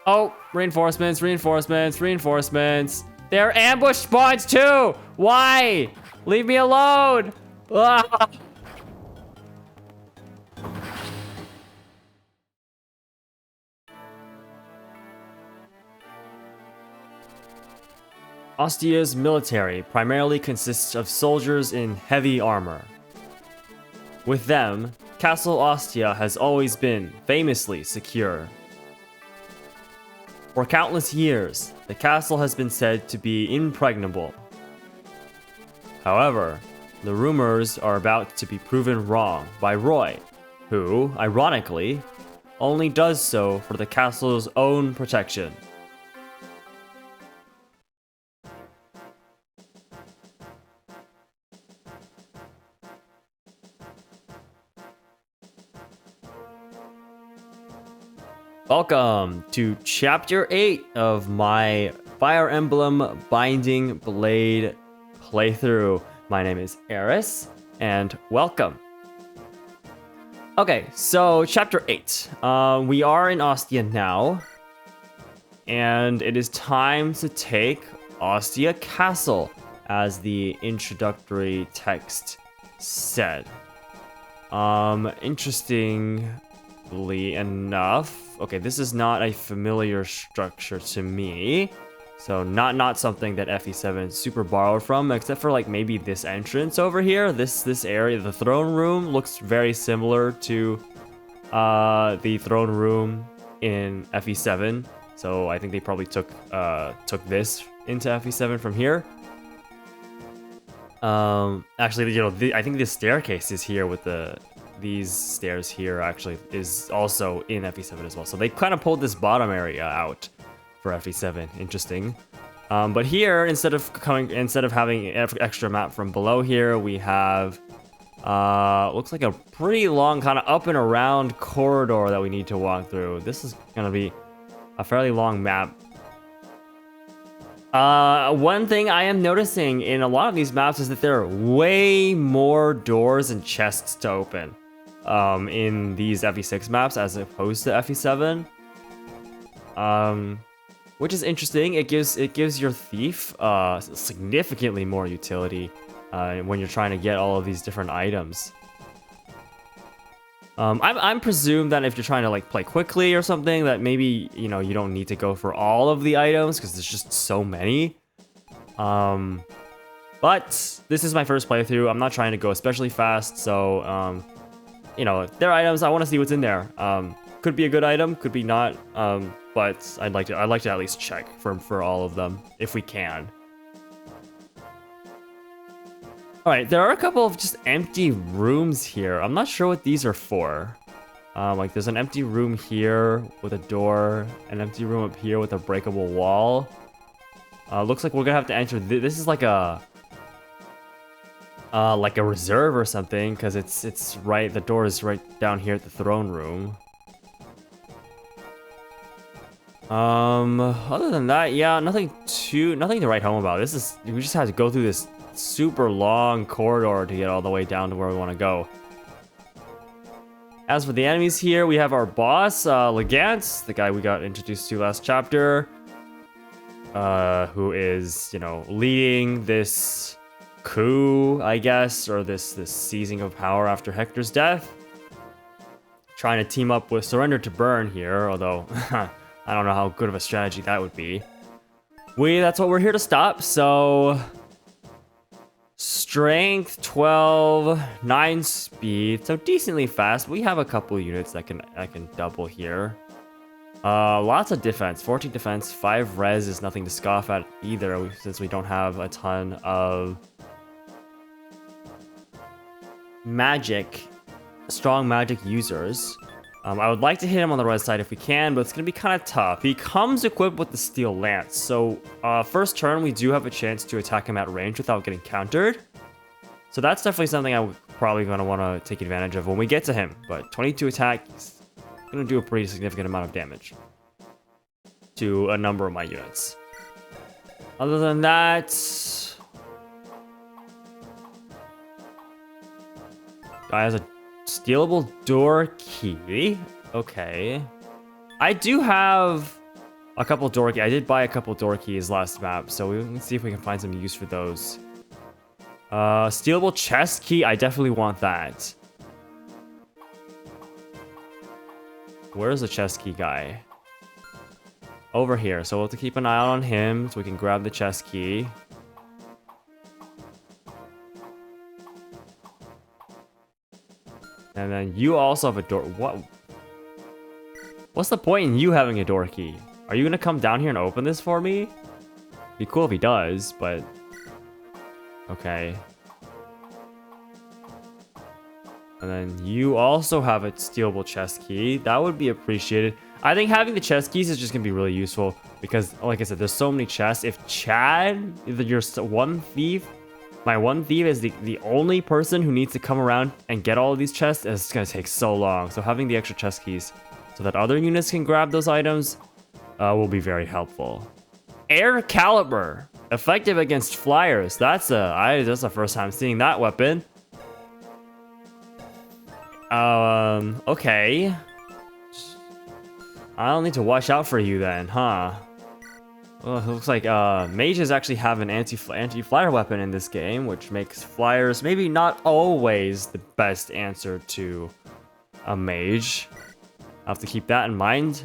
Oh, reinforcements, reinforcements, reinforcements. They're ambush spawns too. Why? Leave me alone. Ah! Ostia's military primarily consists of soldiers in heavy armor. With them, Castle Ostia has always been famously secure. For countless years, the castle has been said to be impregnable. However, the rumors are about to be proven wrong by Roy, who, ironically, only does so for the castle's own protection. Welcome to Chapter 8 of my Fire Emblem Binding Blade playthrough. My name is Eris, and welcome. Okay, so Chapter 8. We are in Ostia now, and it is time to take Ostia Castle, as the introductory text said. Interestingly enough, okay, this is not a familiar structure to me, so not something that FE7 super borrowed from, except for like maybe this entrance over here. This area, the throne room, looks very similar to the throne room in FE7. So I think they probably took this into FE7 from here. Actually, I think this staircase is here with these stairs here actually is also in FE7 as well. So they kind of pulled this bottom area out for FE7. Interesting. But here, instead of having extra map from below here, we have looks like a pretty long kind of up and around corridor that we need to walk through. This is gonna be a fairly long map. One thing I am noticing in a lot of these maps is that there are way more doors and chests to open in these FE6 maps as opposed to FE7. Which is interesting. It gives your thief significantly more utility when you're trying to get all of these different items. I'm presumed that if you're trying to like play quickly or something, that maybe you don't need to go for all of the items because there's just so many. But this is my first playthrough. I'm not trying to go especially fast, so they're items. I want to see what's in there. Could be a good item, could be not. But I'd like to at least check for all of them if we can. All right, there are a couple of just empty rooms here. I'm not sure what these are for. Like there's an empty room here with a door, an empty room up here with a breakable wall. Looks like we're gonna have to enter. This is like a reserve or something, because it's right. The door is right down here at the throne room. Other than that, yeah, nothing to write home about. We just had to go through this super long corridor to get all the way down to where we want to go. As for the enemies here, we have our boss, Legant, the guy we got introduced to last chapter, who is, leading this coup, I guess, or this seizing of power after Hector's death. Trying to team up with Surrender to Burn here, although I don't know how good of a strategy that would be. That's what we're here to stop, so Strength 12, 9 speed, so decently fast. We have a couple units that can double here. Lots of defense, 14 defense, 5 res is nothing to scoff at either, since we don't have a ton of strong magic users. I would like to hit him on the res side if we can, but it's going to be kind of tough. He comes equipped with the steel lance, so first turn we do have a chance to attack him at range without getting countered. So that's definitely something I'm probably going to want to take advantage of when we get to him. But 22 attack is going to do a pretty significant amount of damage to a number of my units. Other than that, guy has a stealable door key. Okay. I do have A couple door keys. I did buy a couple door keys last map, so let's see if we can find some use for those. Stealable chest key. I definitely want that. Where's the chest key guy? Over here. So we'll have to keep an eye out on him so we can grab the chest key. And then you also have a door. What's the point in you having a door key? Are you gonna come down here and open this for me? Be cool if he does, but okay. And then you also have a stealable chest key. That would be appreciated. I think having the chest keys is just gonna be really useful because, like I said, there's so many chests. If Chad, your one thief, my one thief is the only person who needs to come around and get all of these chests, it's gonna take so long. So having the extra chest keys so that other units can grab those items will be very helpful. Air caliber, effective against flyers. That's the first time seeing that weapon. Okay. I'll need to watch out for you then, huh? Well, it looks like mages actually have an anti-flyer weapon in this game, which makes flyers maybe not always the best answer to a mage. I'll have to keep that in mind.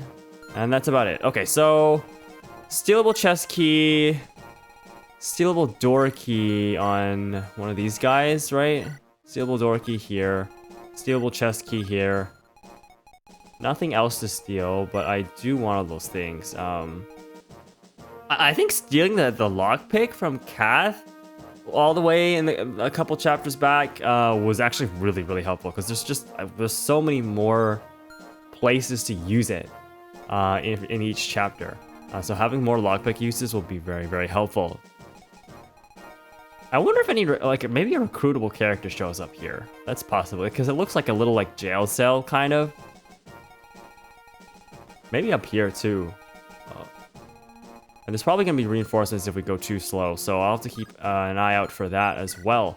And that's about it. Okay, so stealable chest key, stealable door key on one of these guys, right? Stealable door key here, stealable chest key here. Nothing else to steal, but I do want all those things. I think stealing the lockpick from Kath all the way in a couple chapters back was actually really helpful because there's so many more places to use it in each chapter. So having more lockpick uses will be very helpful. I wonder if any maybe a recruitable character shows up here. That's possible because it looks like a little like jail cell kind of. Maybe up here too. And there's probably gonna be reinforcements if we go too slow, so I'll have to keep an eye out for that as well.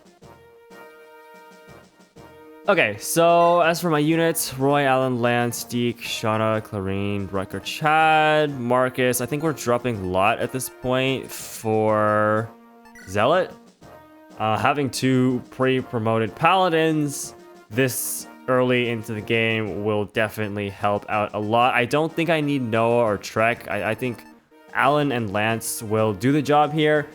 Okay, so as for my units, Roy, Alan, Lance, Deke, Shauna, Clarine, Rucker, Chad, Marcus. I think we're dropping lot at this point for Zealot. Having two pre-promoted paladins this early into the game will definitely help out a lot. I don't think I need Noah or Trek. I think Alan and Lance will do the job here.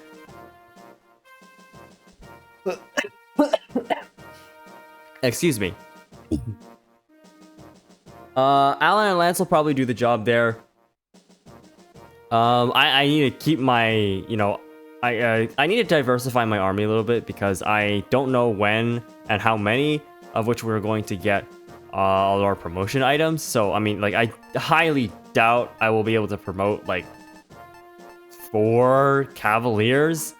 Excuse me. Alan and Lance will probably do the job there. I need to keep my, I need to diversify my army a little bit because I don't know when and how many of which we're going to get all our promotion items. So, I mean, I highly doubt I will be able to promote, 4 Cavaliers.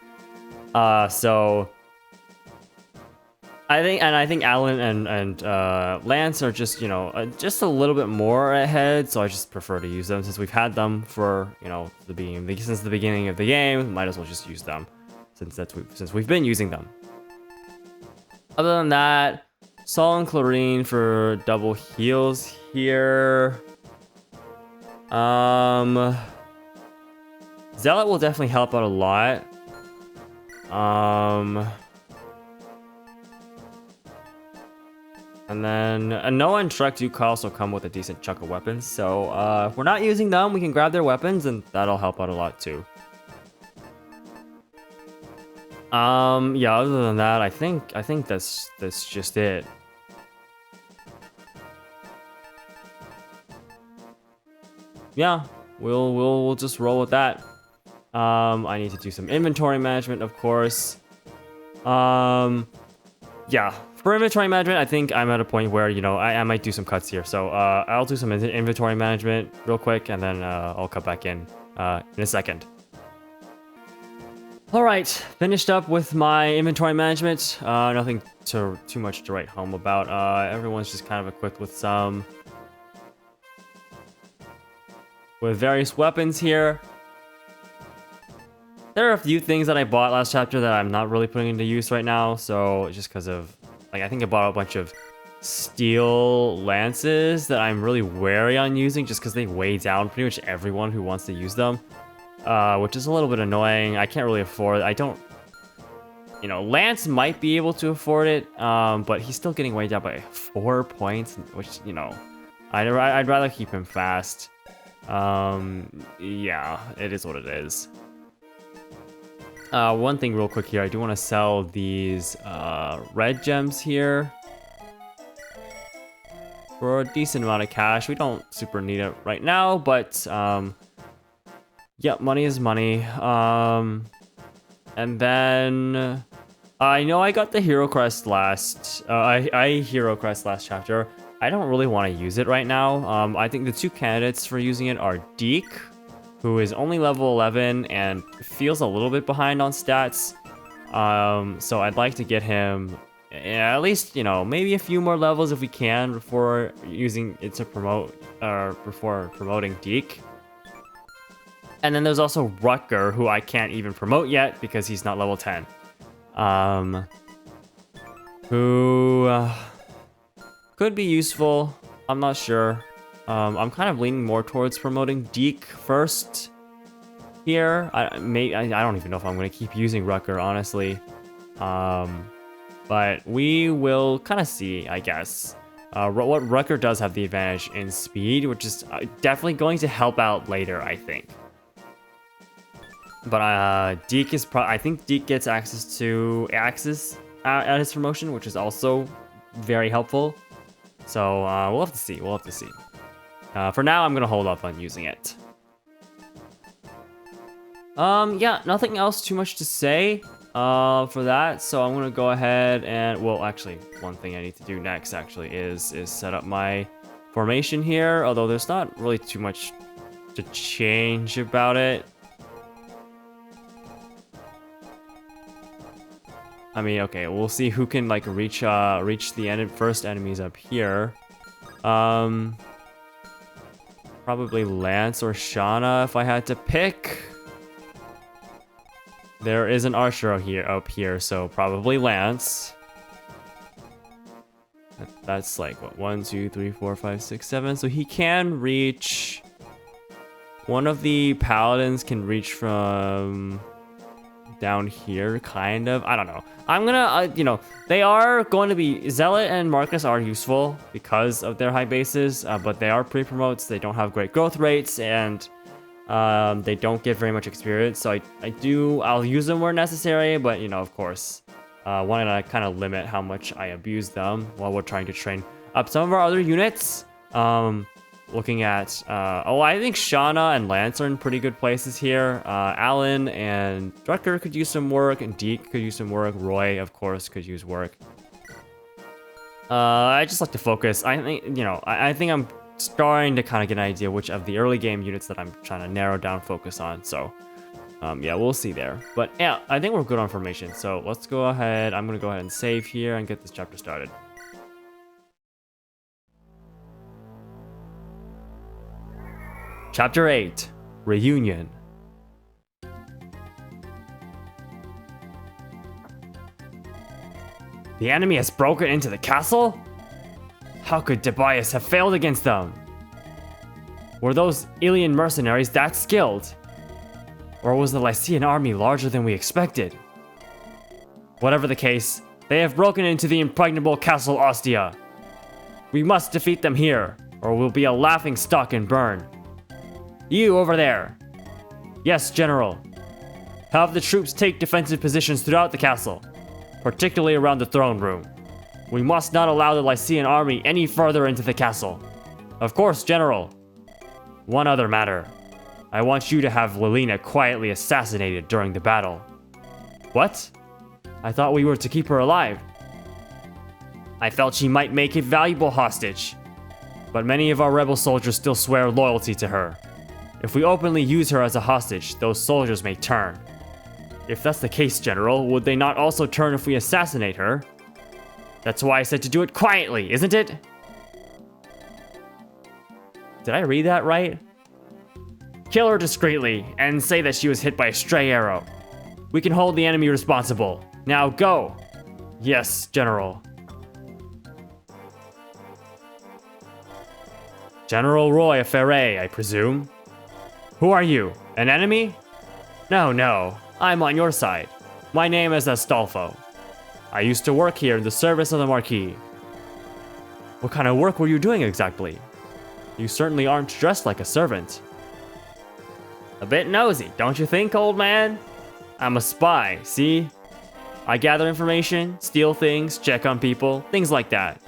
So I think Alan and Lance are just, just a little bit more ahead. So I just prefer to use them since we've had them for, since the beginning of the game. Might as well just use them since we've been using them. Other than that, Saul and Clarine for double heals here. Zealot will definitely help out a lot. And then Noah and Trek do also come with a decent chunk of weapons. So if we're not using them, we can grab their weapons and that'll help out a lot too. Yeah, other than that, I think that's just it. Yeah, we'll just roll with that. I need to do some inventory management, of course. Yeah, for inventory management, I think I'm at a point where, I might do some cuts here. So I'll do some inventory management real quick, and then I'll cut back in a second. All right, finished up with my inventory management. Nothing too much to write home about. Everyone's just kind of equipped with various weapons here. There are a few things that I bought last chapter that I'm not really putting into use right now. So just because of, I think I bought a bunch of steel lances that I'm really wary on using just because they weigh down pretty much everyone who wants to use them. Which is a little bit annoying. I can't really afford it. I don't... You know, Lance might be able to afford it, but he's still getting weighed down by 4 points, which, you know, I'd rather keep him fast. Yeah, it is what it is. One thing real quick here, I do want to sell these red gems here for a decent amount of cash. We don't super need it right now, but yeah, money is money. And then I know I got the hero crest last. I hero crest last chapter. I don't really want to use it right now. I think the two candidates for using it are Deke, who is only level 11 and feels a little bit behind on stats. So I'd like to get him at least, you know, maybe a few more levels if we can before using it to promote, or before promoting Deke. And then there's also Rutger, who I can't even promote yet because he's not level 10. Who could be useful. I'm not sure. I'm kind of leaning more towards promoting Deke first here. I don't even know if I'm going to keep using Rutger, honestly. But we will kind of see, I guess. What Rutger does have the advantage in speed, which is definitely going to help out later, I think. But Deke is I think Deke gets access to Axis at his promotion, which is also very helpful. So we'll have to see. We'll have to see. For now, I'm gonna hold off on using it. Yeah, nothing else too much to say for that. So I'm gonna go ahead and, well, actually, one thing I need to do next actually is set up my formation here. Although there's not really too much to change about it. I mean, okay, we'll see who can like reach the first enemies up here. Probably Lance or Shauna if I had to pick. There is an archer up here, so probably Lance. That's like what, 1, 2, 3, 4, 5, 6, 7. So he can reach. One of the paladins can reach from down here, kind of. I don't know. I'm gonna, you know, they are going to be, Zealot and Marcus are useful because of their high bases, but they are pre-promotes. They don't have great growth rates, and they don't get very much experience. So I'll use them where necessary, but, you know, of course, want to kind of limit how much I abuse them while we're trying to train up some of our other units. Looking at, I think Shauna and Lance are in pretty good places here. Alan and Rutger could use some work, and Deke could use some work. Roy, of course, could use work. I just like to focus. I think, you know, I think I'm starting to kind of get an idea which of the early game units that I'm trying to narrow down focus on. So, yeah, we'll see there. But yeah, I think we're good on formation. So let's go ahead. I'm going to go ahead and save here and get this chapter started. Chapter 8, Reunion. The enemy has broken into the castle? How could Tobias have failed against them? Were those alien mercenaries that skilled? Or was the Lycian army larger than we expected? Whatever the case, they have broken into the impregnable Castle Ostia. We must defeat them here, or we'll be a laughing stock and burn. You over there. Yes, General. Have the troops take defensive positions throughout the castle, particularly around the throne room. We must not allow the Lycian army any further into the castle. Of course, General. One other matter. I want you to have Lilina quietly assassinated during the battle. What? I thought we were to keep her alive. I felt she might make a valuable hostage, but many of our rebel soldiers still swear loyalty to her. If we openly use her as a hostage, those soldiers may turn. If that's the case, General, would they not also turn if we assassinate her? That's why I said to do it quietly, isn't it? Did I read that right? Kill her discreetly and say that she was hit by a stray arrow. We can hold the enemy responsible. Now go! Yes, General. General Roy of Ferre, I presume. Who are you? An enemy? No, I'm on your side. My name is Astolfo. I used to work here in the service of the Marquis. What kind of work were you doing exactly? You certainly aren't dressed like a servant. A bit nosy, don't you think, old man? I'm a spy, see? I gather information, steal things, check on people, things like that.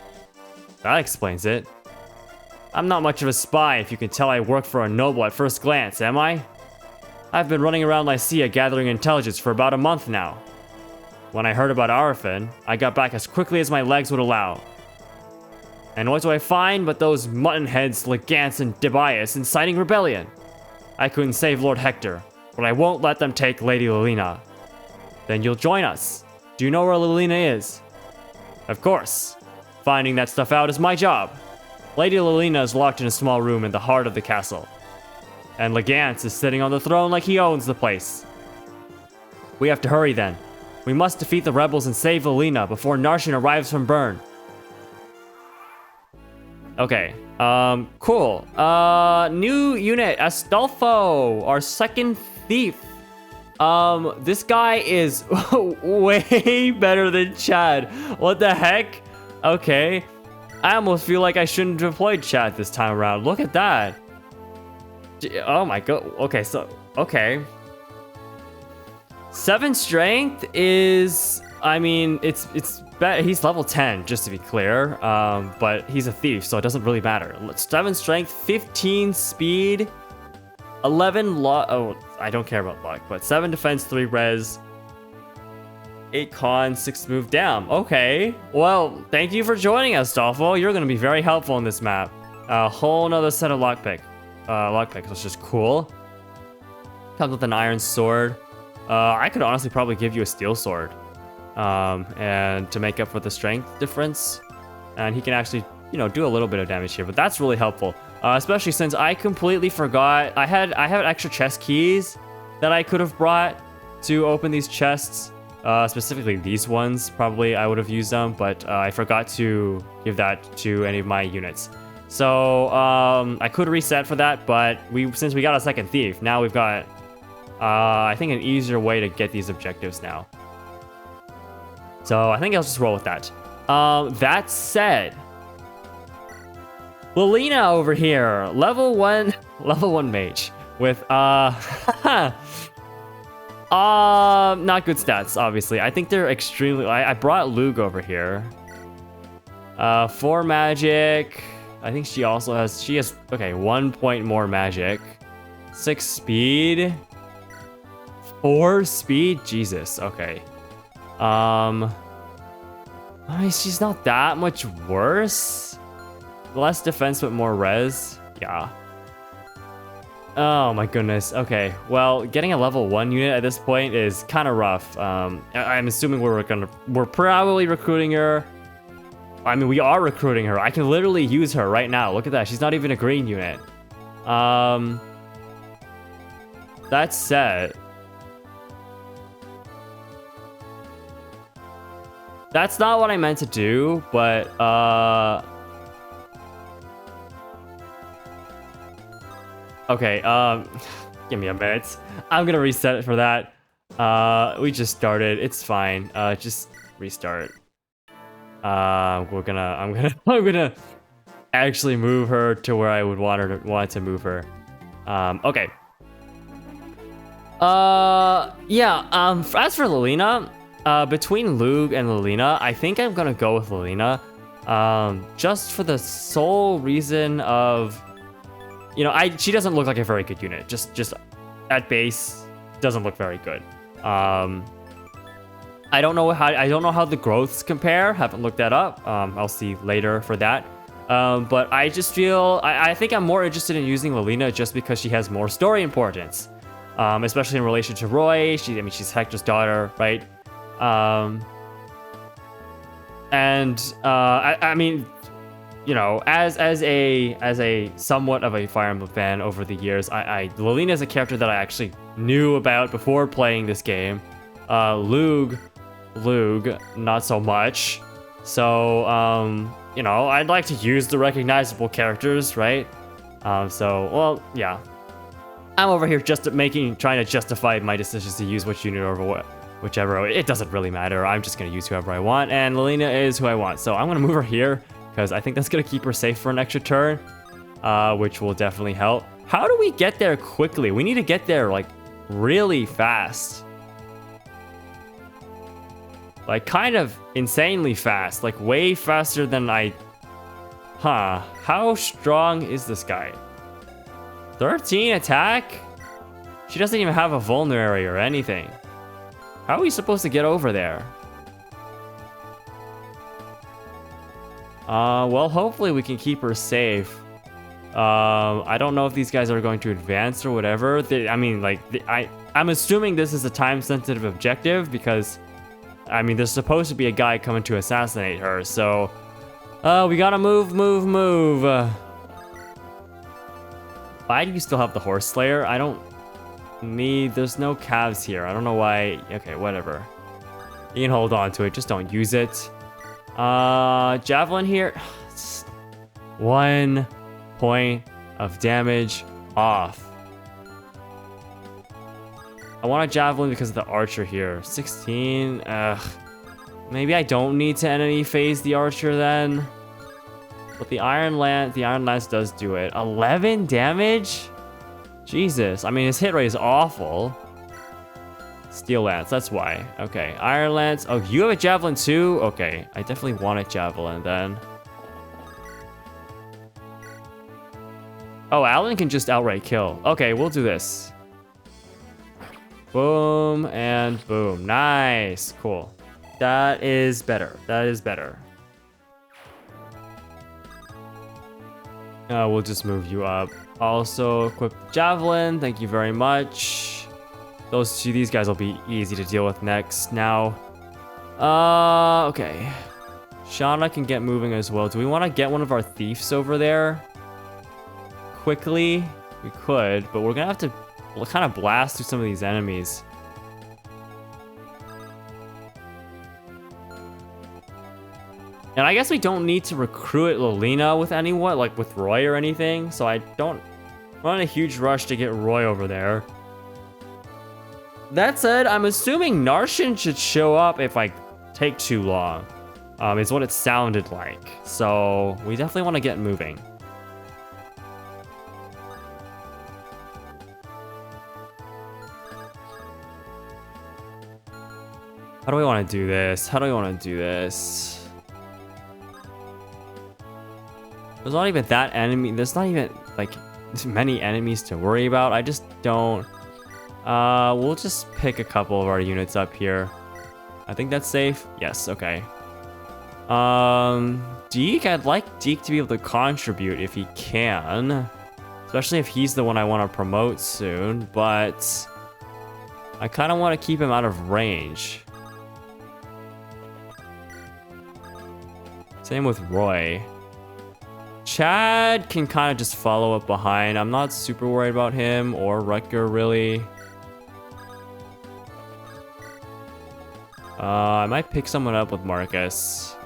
That explains it. I'm not much of a spy if you can tell I work for a noble at first glance, am I? I've been running around Lycia gathering intelligence for about a month now. When I heard about Arafin, I got back as quickly as my legs would allow. And what do I find but those muttonheads, Legance and Debias inciting rebellion? I couldn't save Lord Hector, but I won't let them take Lady Lilina. Then you'll join us. Do you know where Lilina is? Of course. Finding that stuff out is my job. Lady Lilina is locked in a small room in the heart of the castle. And Legance is sitting on the throne like he owns the place. We have to hurry then. We must defeat the rebels and save Lilina before Narshan arrives from Bern. Okay, cool. New unit, Astolfo, our second thief. This guy is way better than Chad. What the heck? Okay. I almost feel like I shouldn't have deployed Chad this time around. Look at that. Oh my god. Okay, so, okay. 7 strength is, I mean, he's level 10, just to be clear. But he's a thief, so it doesn't really matter. 7 strength, 15 speed, 11 luck. Oh, I don't care about luck, but 7 defense, 3 res, 8 con, 6 move down. Okay. Well, thank you for joining us, Astolfo. You're going to be very helpful in this map. A whole nother set of lockpicks, which is cool. Comes with an iron sword. I could honestly probably give you a steel sword. And to make up for the strength difference. And he can actually, you know, do a little bit of damage here, but that's really helpful. Especially since I completely forgot. I had extra chest keys that I could have brought to open these chests. Specifically these ones, probably I would have used them, but I forgot to give that to any of my units. So I could reset for that, but since we got a second thief, now we've got, I think, an easier way to get these objectives now. So I think I'll just roll with that. That said, Lilina over here, level 1 mage with not good stats, obviously. I think they're extremely... I brought Lug over here. 4 magic. I think she also has... She has... Okay, 1 point more magic. 6 speed. 4 speed? Jesus, okay. I mean, she's not that much worse. Less defense, but more res. Yeah. Oh my goodness. Okay, well, getting a level 1 unit at this point is kind of rough. I'm assuming we're probably recruiting her. I mean, we are recruiting her. I can literally use her right now. Look at that. She's not even a green unit. That said, that's not what I meant to do, but okay, give me a minute. I'm gonna reset it for that. We just started. It's fine. Just restart. I'm gonna actually move her to where I would want to move her. Okay. Yeah. As for Lilina, between Lug and Lilina, I think I'm gonna go with Lilina. Just for the sole reason of, you know, she doesn't look like a very good unit. Just at base, doesn't look very good. I don't know how the growths compare. Haven't looked that up. I'll see later for that. But I just feel I think I'm more interested in using Lilina just because she has more story importance, especially in relation to Roy. She's Hector's daughter, right? I mean, you know, as a somewhat of a Fire Emblem fan over the years, Lilina is a character that I actually knew about before playing this game. Lug, not so much. So, you know, I'd like to use the recognizable characters, right? So, well, yeah. I'm over here just trying to justify my decisions to use which unit over whichever. It doesn't really matter. I'm just gonna use whoever I want, and Lilina is who I want. So I'm gonna move her here because I think that's gonna keep her safe for an extra turn, which will definitely help. How do we get there quickly? We need to get there like really fast. Like kind of insanely fast, like way faster than Huh, how strong is this guy? 13 attack? She doesn't even have a vulnerary or anything. How are we supposed to get over there? Well, hopefully we can keep her safe. I don't know if these guys are going to advance or whatever. I'm assuming this is a time-sensitive objective because, I mean, there's supposed to be a guy coming to assassinate her, so... we gotta move. Why do you still have the Horse Slayer? I don't need... There's no calves here. I don't know why... Okay, whatever. You can hold on to it. Just don't use it. Javelin here. 1 point of damage off. I want a Javelin because of the Archer here. 16. Ugh. Maybe I don't need to enemy phase the Archer then. But the Iron Lance does do it. 11 damage? Jesus. I mean, his hit rate is awful. Steel Lance, that's why. Okay, Iron Lance. Oh, you have a Javelin too? Okay, I definitely want a Javelin then. Oh, Alan can just outright kill. Okay, we'll do this. Boom and boom. Nice. Cool. That is better. That is better. We'll just move you up. Also, equip Javelin. Thank you very much. These guys will be easy to deal with next. Now, okay. Shauna can get moving as well. Do we want to get one of our thieves over there? Quickly? We could, but we're gonna have to kind of blast through some of these enemies. And I guess we don't need to recruit Lilina with anyone, like with Roy or anything. So I don't want a huge rush to get Roy over there. That said, I'm assuming Narshan should show up if I take too long. Is what it sounded like. So we definitely want to get moving. How do I want to do this? How do I want to do this? There's not even that enemy. There's not even like many enemies to worry about. I just don't. We'll just pick a couple of our units up here. I think that's safe. Yes. Okay. Deke. I'd like Deke to be able to contribute if he can, especially if he's the one I want to promote soon. But I kind of want to keep him out of range. Same with Roy. Chad can kind of just follow up behind. I'm not super worried about him or Rutger, really. I might pick someone up with Marcus.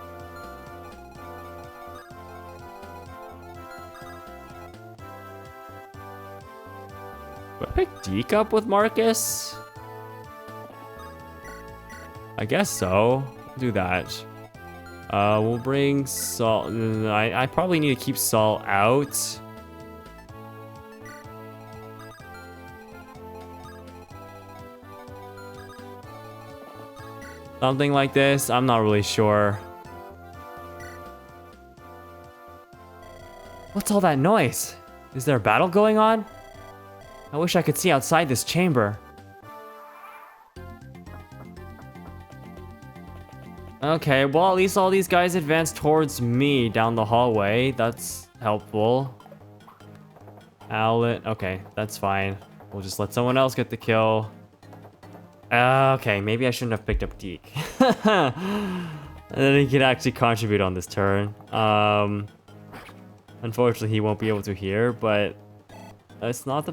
Do I pick Deke up with Marcus? I guess so. Do that. We'll bring Salt. I probably need to keep Salt out. Something like this. I'm not really sure. What's all that noise? Is there a battle going on? I wish I could see outside this chamber. Okay, well, at least all these guys advanced towards me down the hallway. That's helpful. Alan, okay, that's fine. We'll just let someone else get the kill. Okay, maybe I shouldn't have picked up Deke. And then he can actually contribute on this turn. Unfortunately, he won't be able to here, but it's not the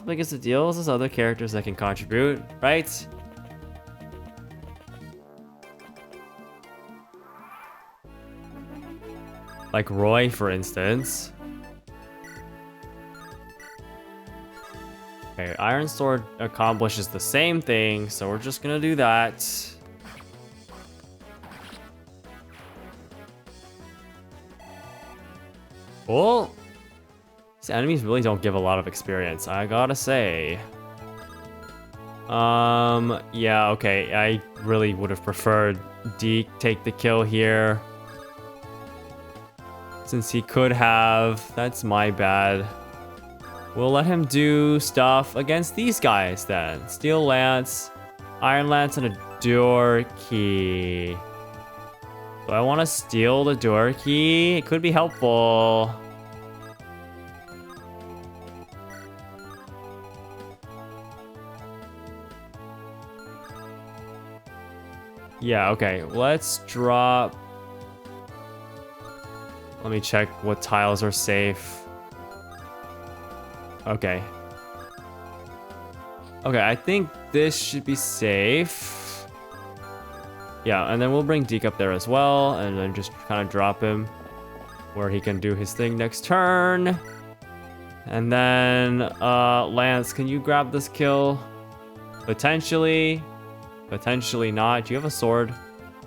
biggest of deals. There's other characters that can contribute, right? Like Roy, for instance. Okay, Iron Sword accomplishes the same thing, so we're just gonna do that. Well, these enemies really don't give a lot of experience, I gotta say. Yeah, okay, I really would have preferred Deke take the kill here. Since he could have, that's my bad. We'll let him do stuff against these guys then. Steel Lance, Iron Lance, and a Door Key. Do I want to steal the Door Key? It could be helpful. Yeah, okay. Let's drop... Let me check what tiles are safe. Okay. Okay, I think this should be safe. Yeah, and then we'll bring Deke up there as well, and then just kind of drop him where he can do his thing next turn. And then, Lance, can you grab this kill? Potentially. Potentially not. Do you have a sword?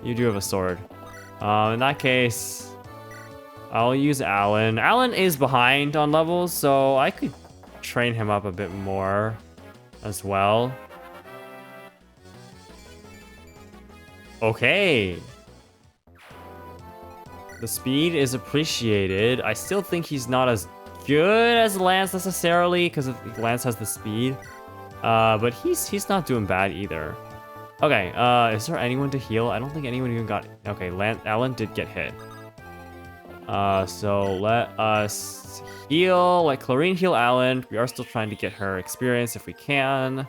You do have a sword. In that case, I'll use Alan. Alan is behind on levels, so I could train him up a bit more as well. Okay. The speed is appreciated. I still think he's not as good as Lance necessarily, because Lance has the speed. But he's not doing bad either. Okay, is there anyone to heal? I don't think anyone even got... Okay, Alan did get hit. So let us heal. Let Clarine heal Alan. We are still trying to get her experience if we can.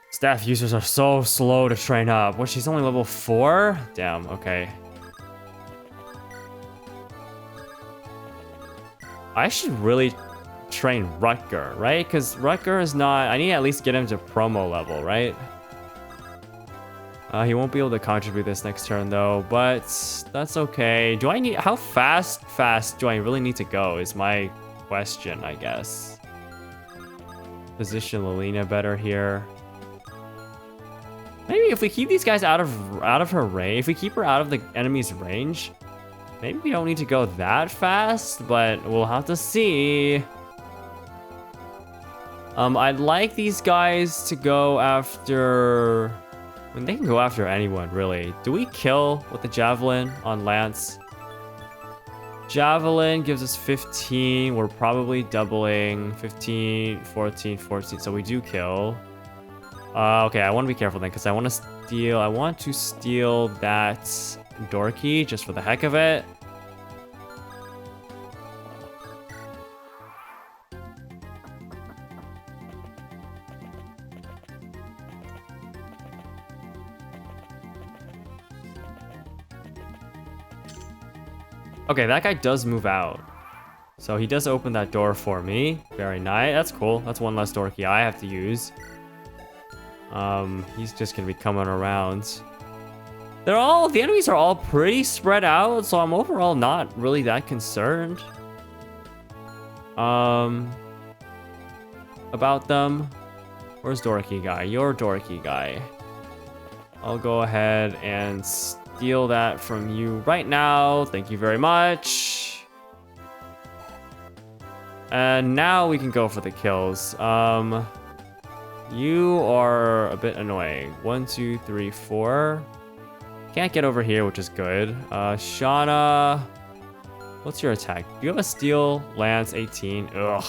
Staff users are so slow to train up. What, she's only level 4? Damn, okay. I should really train Rutger, right? Because Rutger is not... I need to at least get him to promo level, right? He won't be able to contribute this next turn though, but that's okay. Do I need... How fast do I really need to go is my question, I guess. Position Lilina better here. Maybe if we keep these guys out of her range, if we keep her out of the enemy's range, maybe we don't need to go that fast, but we'll have to see. I'd like these guys to go after... I mean, they can go after anyone, really. Do we kill with the Javelin on Lance? Javelin gives us 15. We're probably doubling 15, 14, 14. So we do kill. Okay, I want to be careful then, because I want to steal that door key just for the heck of it. Okay, that guy does move out. So he does open that door for me. Very nice. That's cool. That's one less door key I have to use. He's just gonna be coming around. The enemies are all pretty spread out, so I'm overall not really that concerned. About them. Where's Dorky guy? You're Dorky guy. I'll go ahead and steal that from you right now. Thank you very much. And now we can go for the kills. You are a bit annoying. 1, 2, 3, 4. Can't get over here, which is good. Shauna, what's your attack? Do you have a steel lance 18? Ugh.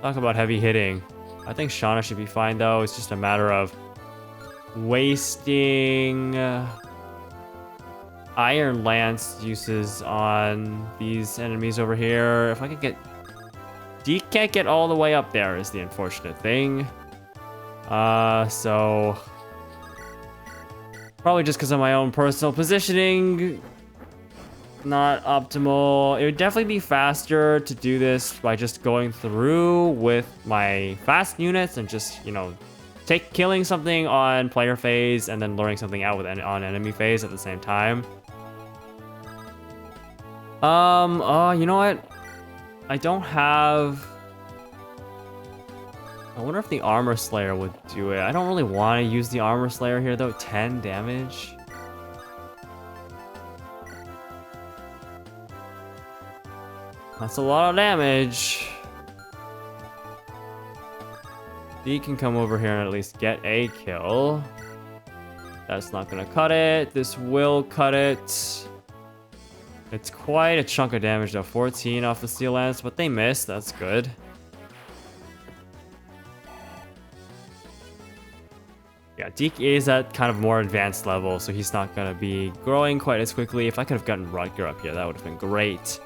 Talk about heavy hitting. I think Shauna should be fine though. It's just a matter of wasting Iron Lance uses on these enemies over here. If I could get... Deke can't get all the way up there is the unfortunate thing. So... Probably just because of my own personal positioning. Not optimal. It would definitely be faster to do this by just going through with my fast units and just, you know, killing something on player phase and then luring something out on enemy phase at the same time. You know what? I don't have... I wonder if the Armor Slayer would do it. I don't really want to use the Armor Slayer here, though. 10 damage. That's a lot of damage. He can come over here and at least get a kill. That's not gonna cut it. This will cut it. It's quite a chunk of damage though. 14 off the Steel Lance, but they missed. That's good. Yeah, Deke is at kind of more advanced level, so he's not gonna be growing quite as quickly. If I could have gotten Rutger up here, that would have been great.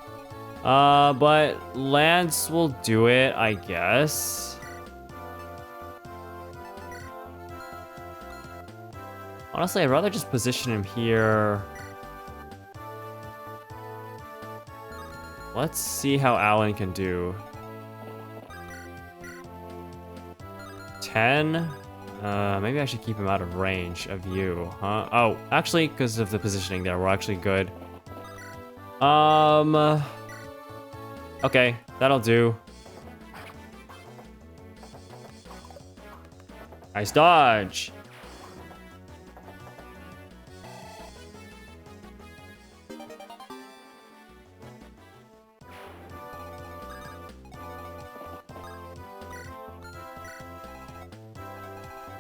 But Lance will do it, I guess. Honestly, I'd rather just position him here. Let's see how Alan can do. 10? Maybe I should keep him out of range of you, huh? Oh, actually, because of the positioning there, we're actually good. Okay, that'll do. Nice dodge.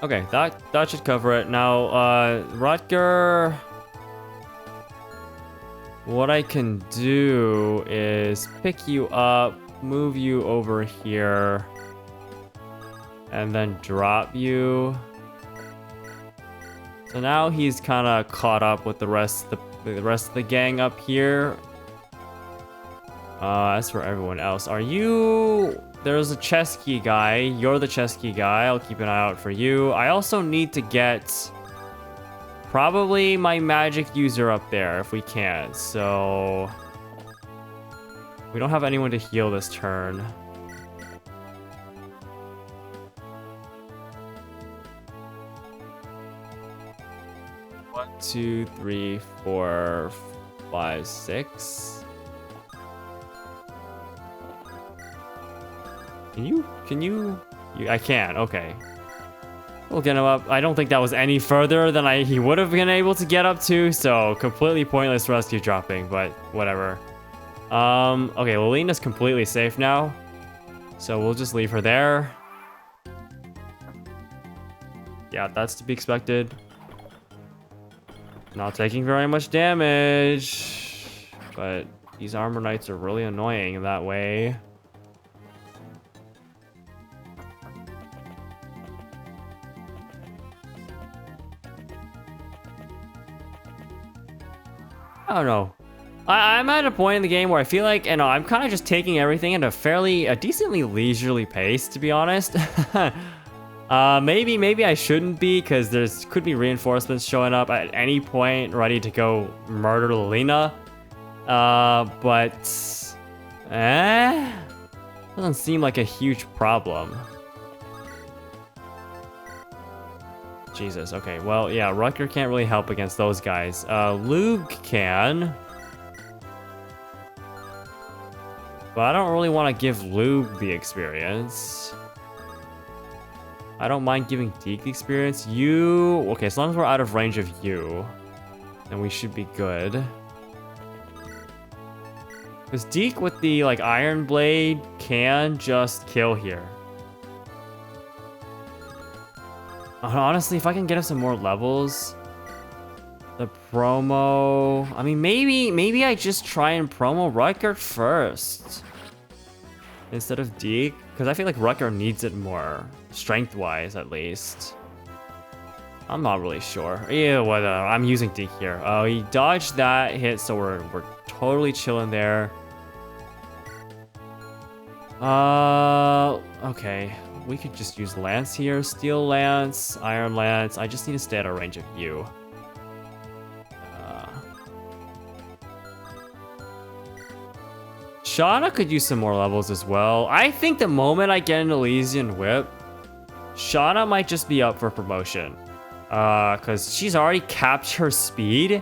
Okay, that should cover it. Now, Rutger, what I can do is pick you up, move you over here, and then drop you. So now he's kind of caught up with the rest of the gang up here. As for everyone else, are you... There's a chess key guy. You're the chess key guy. I'll keep an eye out for you. I also need to get probably my magic user up there if we can. So we don't have anyone to heal this turn. One, 2, 3, 4, 5, 6. Can you? I can, okay. We'll get him up. I don't think that was any further than he would have been able to get up to, so completely pointless rescue dropping, but whatever. Okay, Lilina's completely safe now, so we'll just leave her there. Yeah, that's to be expected. Not taking very much damage, but these Armor Knights are really annoying in that way. I don't know. I'm at a point in the game where I feel like, I'm kind of just taking everything at a decently leisurely pace, to be honest. Maybe I shouldn't be, because could be reinforcements showing up at any point, ready to go murder Lilina. Doesn't seem like a huge problem. Jesus, okay, well, yeah, Rutger can't really help against those guys. Lug can. But I don't really want to give Lug the experience. I don't mind giving Deke the experience. You... Okay, as long as we're out of range of you, then we should be good. Because Deke with the, Iron Blade can just kill here. Honestly, if I can get us some more levels, the promo... I mean, maybe I just try and promo Rutger first instead of Deke, because I feel like Rutger needs it more, strength-wise at least. I'm not really sure. Yeah, whatever. I'm using Deke here. Oh, he dodged that hit, so we're totally chilling there. Okay. We could just use Lance here. Steel Lance, Iron Lance. I just need to stay out of range of you. Shauna could use some more levels as well. I think the moment I get an Elysian Whip, Shauna might just be up for promotion. Because she's already capped her speed.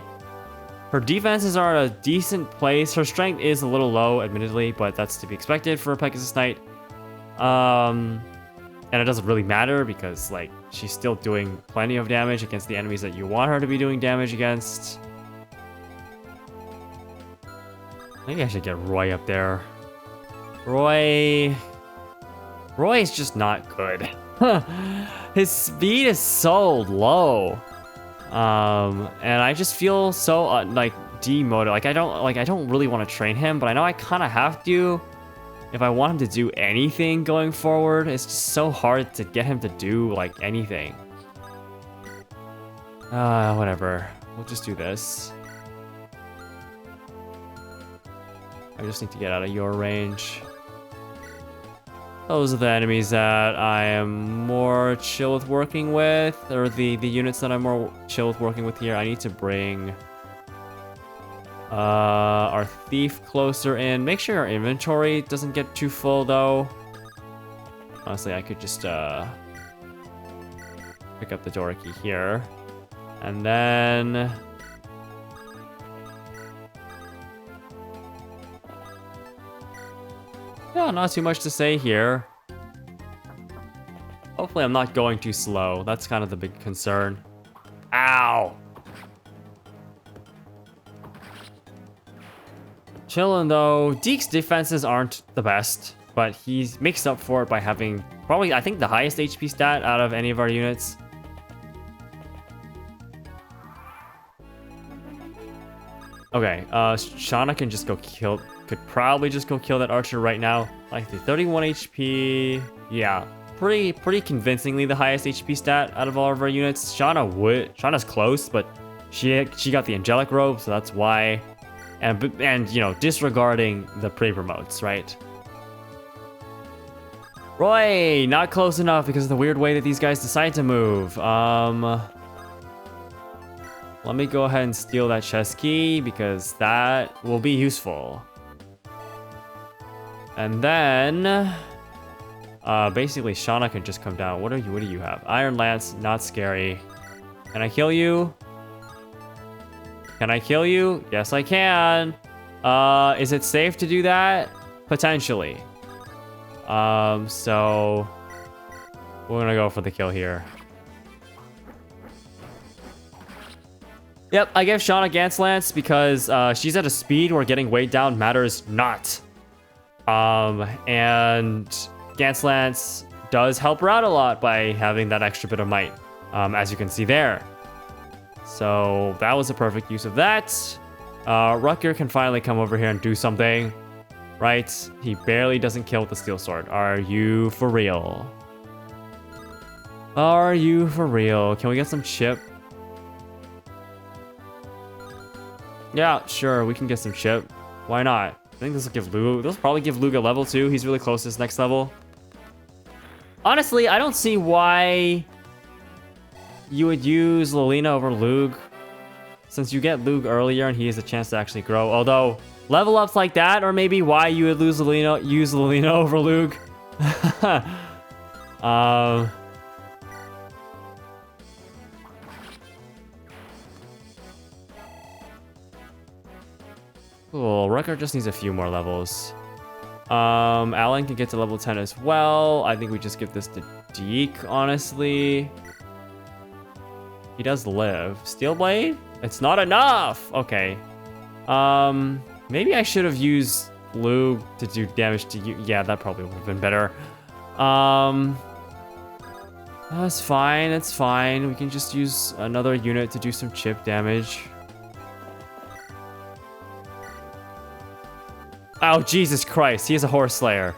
Her defenses are at a decent place. Her strength is a little low, admittedly, but that's to be expected for a Pegasus Knight. And it doesn't really matter because, like, she's still doing plenty of damage against the enemies that you want her to be doing damage against. Maybe I should get Roy up there. Roy is just not good. His speed is so low. And I just feel so like demotivated. Like I don't really want to train him, but I know I kind of have to if I want him to do anything going forward. It's just so hard to get him to do like anything. Whatever. We'll just do this. I just need to get out of your range. Those are the enemies that I am more chill with working with, or the units that I'm more chill with working with here. I need to bring our thief closer in. Make sure our inventory doesn't get too full, though. Honestly, I could just pick up the Dora key here, and then yeah, not too much to say here. Hopefully I'm not going too slow. That's kind of the big concern. Ow! Chillin' though. Deke's defenses aren't the best, but he's makes up for it by having probably, I think, the highest HP stat out of any of our units. Okay, Shauna can just go kill... Could probably just go kill that archer right now. Like the 31 HP. Yeah, pretty convincingly the highest HP stat out of all of our units. Shauna's close, but she got the angelic robe, so that's why. And you know, disregarding the pre-promotes, right? Roy, not close enough because of the weird way that these guys decide to move. Let me go ahead and steal that chest key because that will be useful. And then, basically, Shauna can just come down. What do you have? Iron Lance, not scary. Can I kill you? Can I kill you? Yes, I can. Is it safe to do that? Potentially. So we're gonna go for the kill here. Yep, I give Shauna Gantz Lance because she's at a speed where getting weighed down matters not. And Gantz Lance does help her out a lot by having that extra bit of might, as you can see there. So that was a perfect use of that. Rutger can finally come over here and do something, right? He barely doesn't kill with the steel sword. Are you for real? Are you for real? Can we get some chip? Yeah, sure, we can get some chip. Why not? I think this will give Lug. This will probably give Lug a level 2. He's really close to his next level. Honestly, I don't see why you would use Lilina over Lug, since you get Lug earlier and he has a chance to actually grow. Although level ups like that, or maybe why you would use Lilina over Lug. Cool, Rutger just needs a few more levels. Alan can get to level 10 as well. I think we just give this to Deke, honestly. He does live. Steel Blade? It's not enough! Okay. Maybe I should have used Lug to do damage to you. Yeah, that probably would have been better. That's fine, it's fine. We can just use another unit to do some chip damage. Oh, Jesus Christ, he is a horse slayer.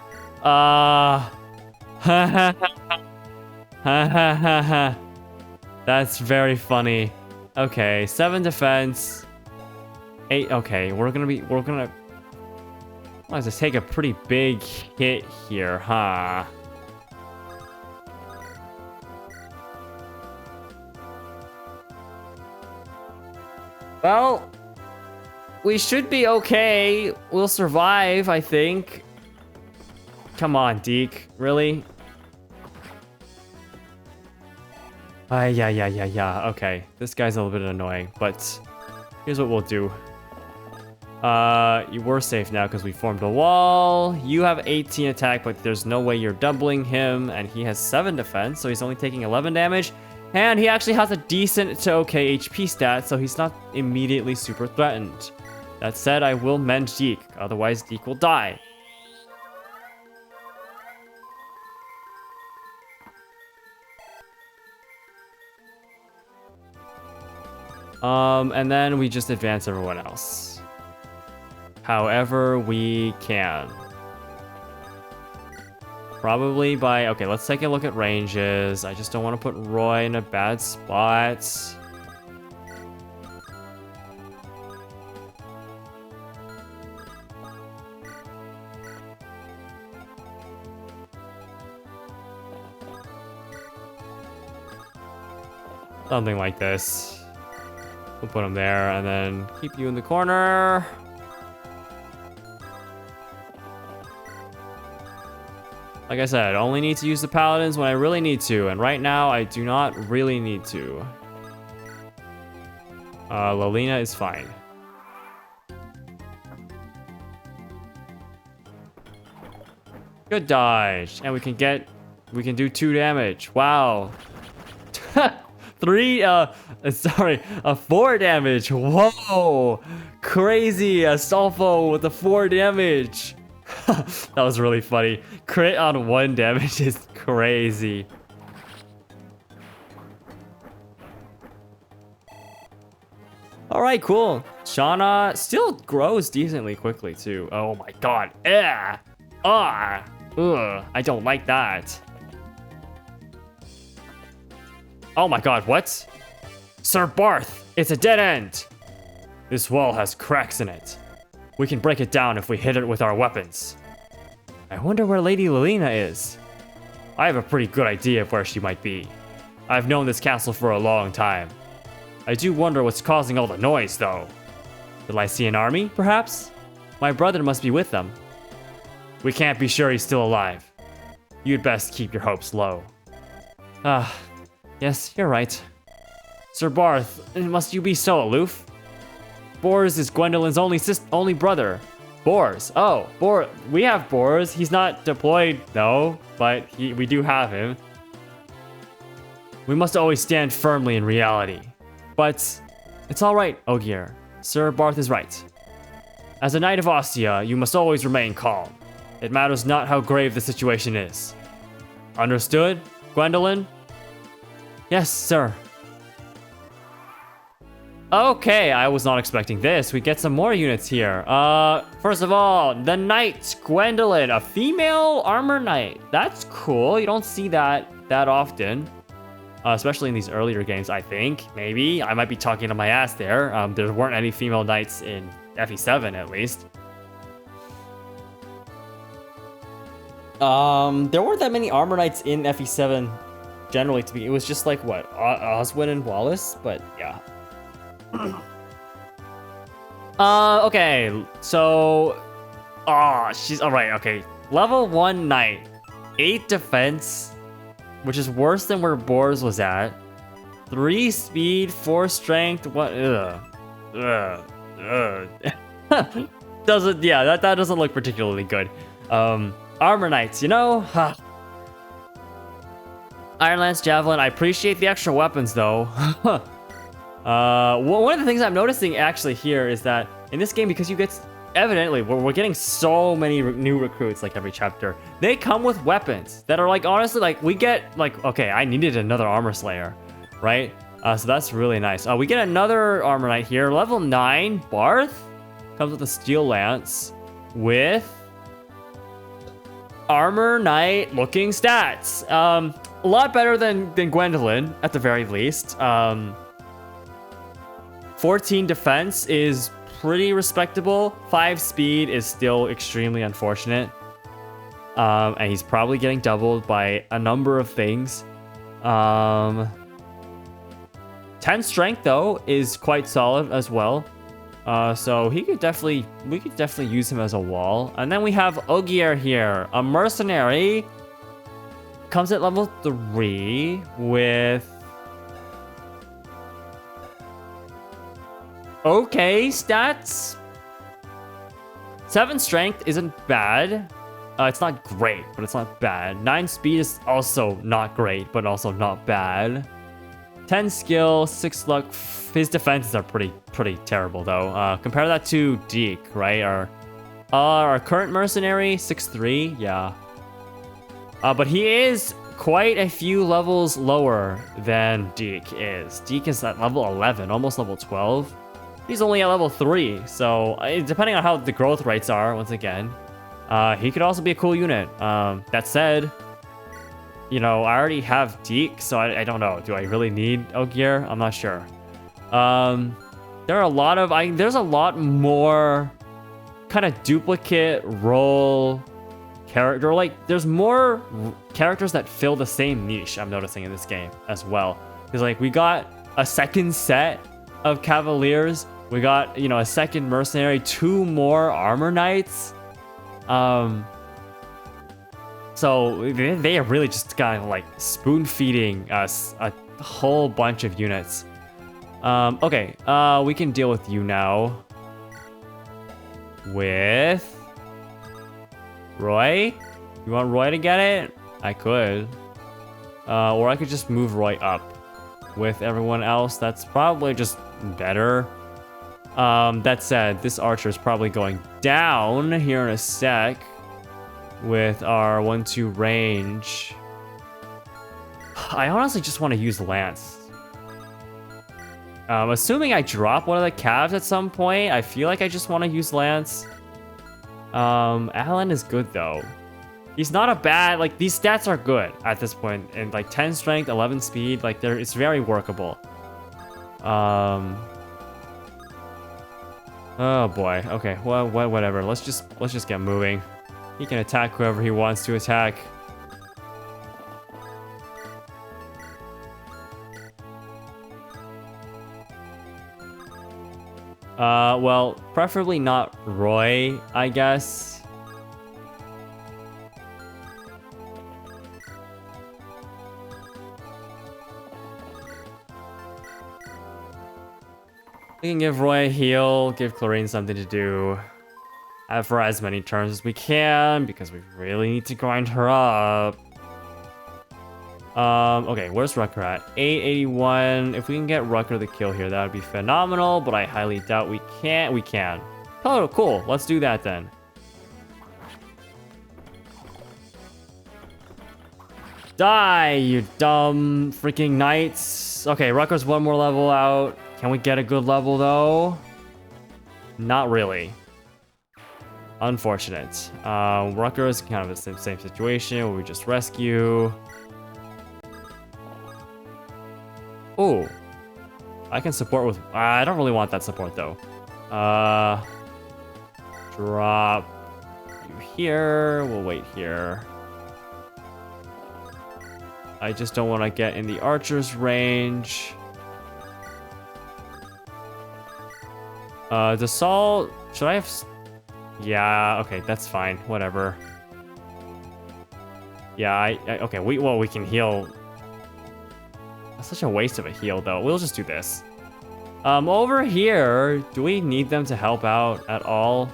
That's very funny. Okay, 7 defense. 8, okay, we're gonna have to take a pretty big hit here, huh? Well, we should be okay. We'll survive, I think. Come on, Deke. Really? Yeah. Okay. This guy's a little bit annoying, but Here's what we'll do. You were safe now because we formed a wall. You have 18 attack, but there's no way you're doubling him, and he has 7 defense, so he's only taking 11 damage. And he actually has a decent to okay HP stat, so he's not immediately super threatened. That said, I will mend Deke, otherwise Deke will die. And then we just advance everyone else. However we can. Probably by... Okay, let's take a look at ranges. I just don't want to put Roy in a bad spot. Something like this. We'll put him there and then keep you in the corner. Like I said, I only need to use the paladins when I really need to, and right now I do not really need to. Lilina is fine. Good dodge, and we can do 2 damage. Wow. 4 damage. Whoa, crazy. Astolfo with the 4 damage. That was really funny. Crit on 1 damage is crazy. All right, cool. Shauna still grows decently quickly too. Oh my god. I don't like that. Oh my god, what? Sir Barth, it's a dead end. This wall has cracks in it. We can break it down if we hit it with our weapons. I wonder where Lady Lilina is. I have a pretty good idea of where she might be. I've known this castle for a long time. I do wonder what's causing all the noise, though. The Lycian army, perhaps? My brother must be with them. We can't be sure he's still alive. You'd best keep your hopes low. Yes, you're right. Sir Barth, must you be so aloof? Bors is Gwendolyn's only brother. Bors. Oh, we have Bors. He's not deployed though, but we do have him. We must always stand firmly in reality. But it's all right, Ogier. Sir Barth is right. As a knight of Ostia, you must always remain calm. It matters not how grave the situation is. Understood, Gwendolyn? Yes, sir. Okay, I was not expecting this. We get some more units here. First of all, the knight, Gwendolyn, a female armor knight. That's cool. You don't see that often. Especially in these earlier games, I think. Maybe. I might be talking to my ass there. There weren't any female knights in FE7, at least. There weren't that many armor knights in FE7, generally to be. It was just like, what, Oswin and Wallace? But, yeah. Okay, so... she's... Alright, okay. Level 1 knight. 8 defense, which is worse than where Bors was at. 3 speed, 4 strength, what? Doesn't, yeah, that doesn't look particularly good. Armor Knights, you know? Iron Lance, Javelin, I appreciate the extra weapons though. One of the things I'm noticing actually here is that in this game, because you get, evidently, we're getting so many new recruits like every chapter. They come with weapons that are like, honestly, like we get like, okay, I needed another Armor Slayer, right? So that's really nice. We get another Armor Knight here, level 9, Barth. Comes with a Steel Lance with Armor Knight looking stats. A lot better than Gwendolyn at the very least. 14 defense is pretty respectable. 5 speed is still extremely unfortunate. And he's probably getting doubled by a number of things. 10 strength though is quite solid as well. So we could definitely use him as a wall. And then we have Ogier here, a mercenary. Comes at level 3 with okay stats. 7 strength isn't bad. It's not great, but it's not bad. 9 speed is also not great, but also not bad. 10 skill, 6 luck. His defenses are pretty terrible though. Compare that to Deke, right? Our current mercenary, 6'3", yeah. But he is quite a few levels lower than Deke is. Deke is at level 11, almost level 12. He's only at level 3, so depending on how the growth rates are, once again, he could also be a cool unit. That said, you know, I already have Deke, so I don't know. Do I really need Ogier? I'm not sure. There are a lot of... there's a lot more kind of duplicate role character. Like, there's more characters that fill the same niche, I'm noticing in this game as well. Because, like, we got a second set of Cavaliers. We got, you know, a second Mercenary, 2 more Armor Knights. So they are really just kind of like spoon feeding us a whole bunch of units. Okay, we can deal with you now. With Roy? You want Roy to get it? I could. Or I could just move Roy up with everyone else. That's probably just better. That said, this archer is probably going down here in a sec with our 1-2 range. I honestly just want to use Lance. Assuming I drop one of the calves at some point, I feel like I just want to use Lance. Alan is good though. He's not a bad, like, these stats are good at this point. And like 10 strength, 11 speed, like it's very workable. Oh boy. Okay. Well, whatever. Let's just get moving. He can attack whoever he wants to attack. Well, preferably not Roy, I guess. We can give Roy a heal, give Clarine something to do for as many turns as we can, because we really need to grind her up. Okay, where's Rucker at? 881. If we can get Rucker the kill here, that would be phenomenal, but I highly doubt we can. We can. Oh, cool. Let's do that then. Die, you dumb freaking knights. Okay, Rucker's 1 more level out. Can we get a good level, though? Not really. Unfortunate. Rucker is kind of the same situation where we just rescue. Oh, I can support with... I don't really want that support, though. Drop you here. We'll wait here. I just don't want to get in the archer's range. The Saul... Should I have... Yeah, okay, that's fine. Whatever. Yeah, okay, we can heal... That's such a waste of a heal, though. We'll just do this. Over here, do we need them to help out at all?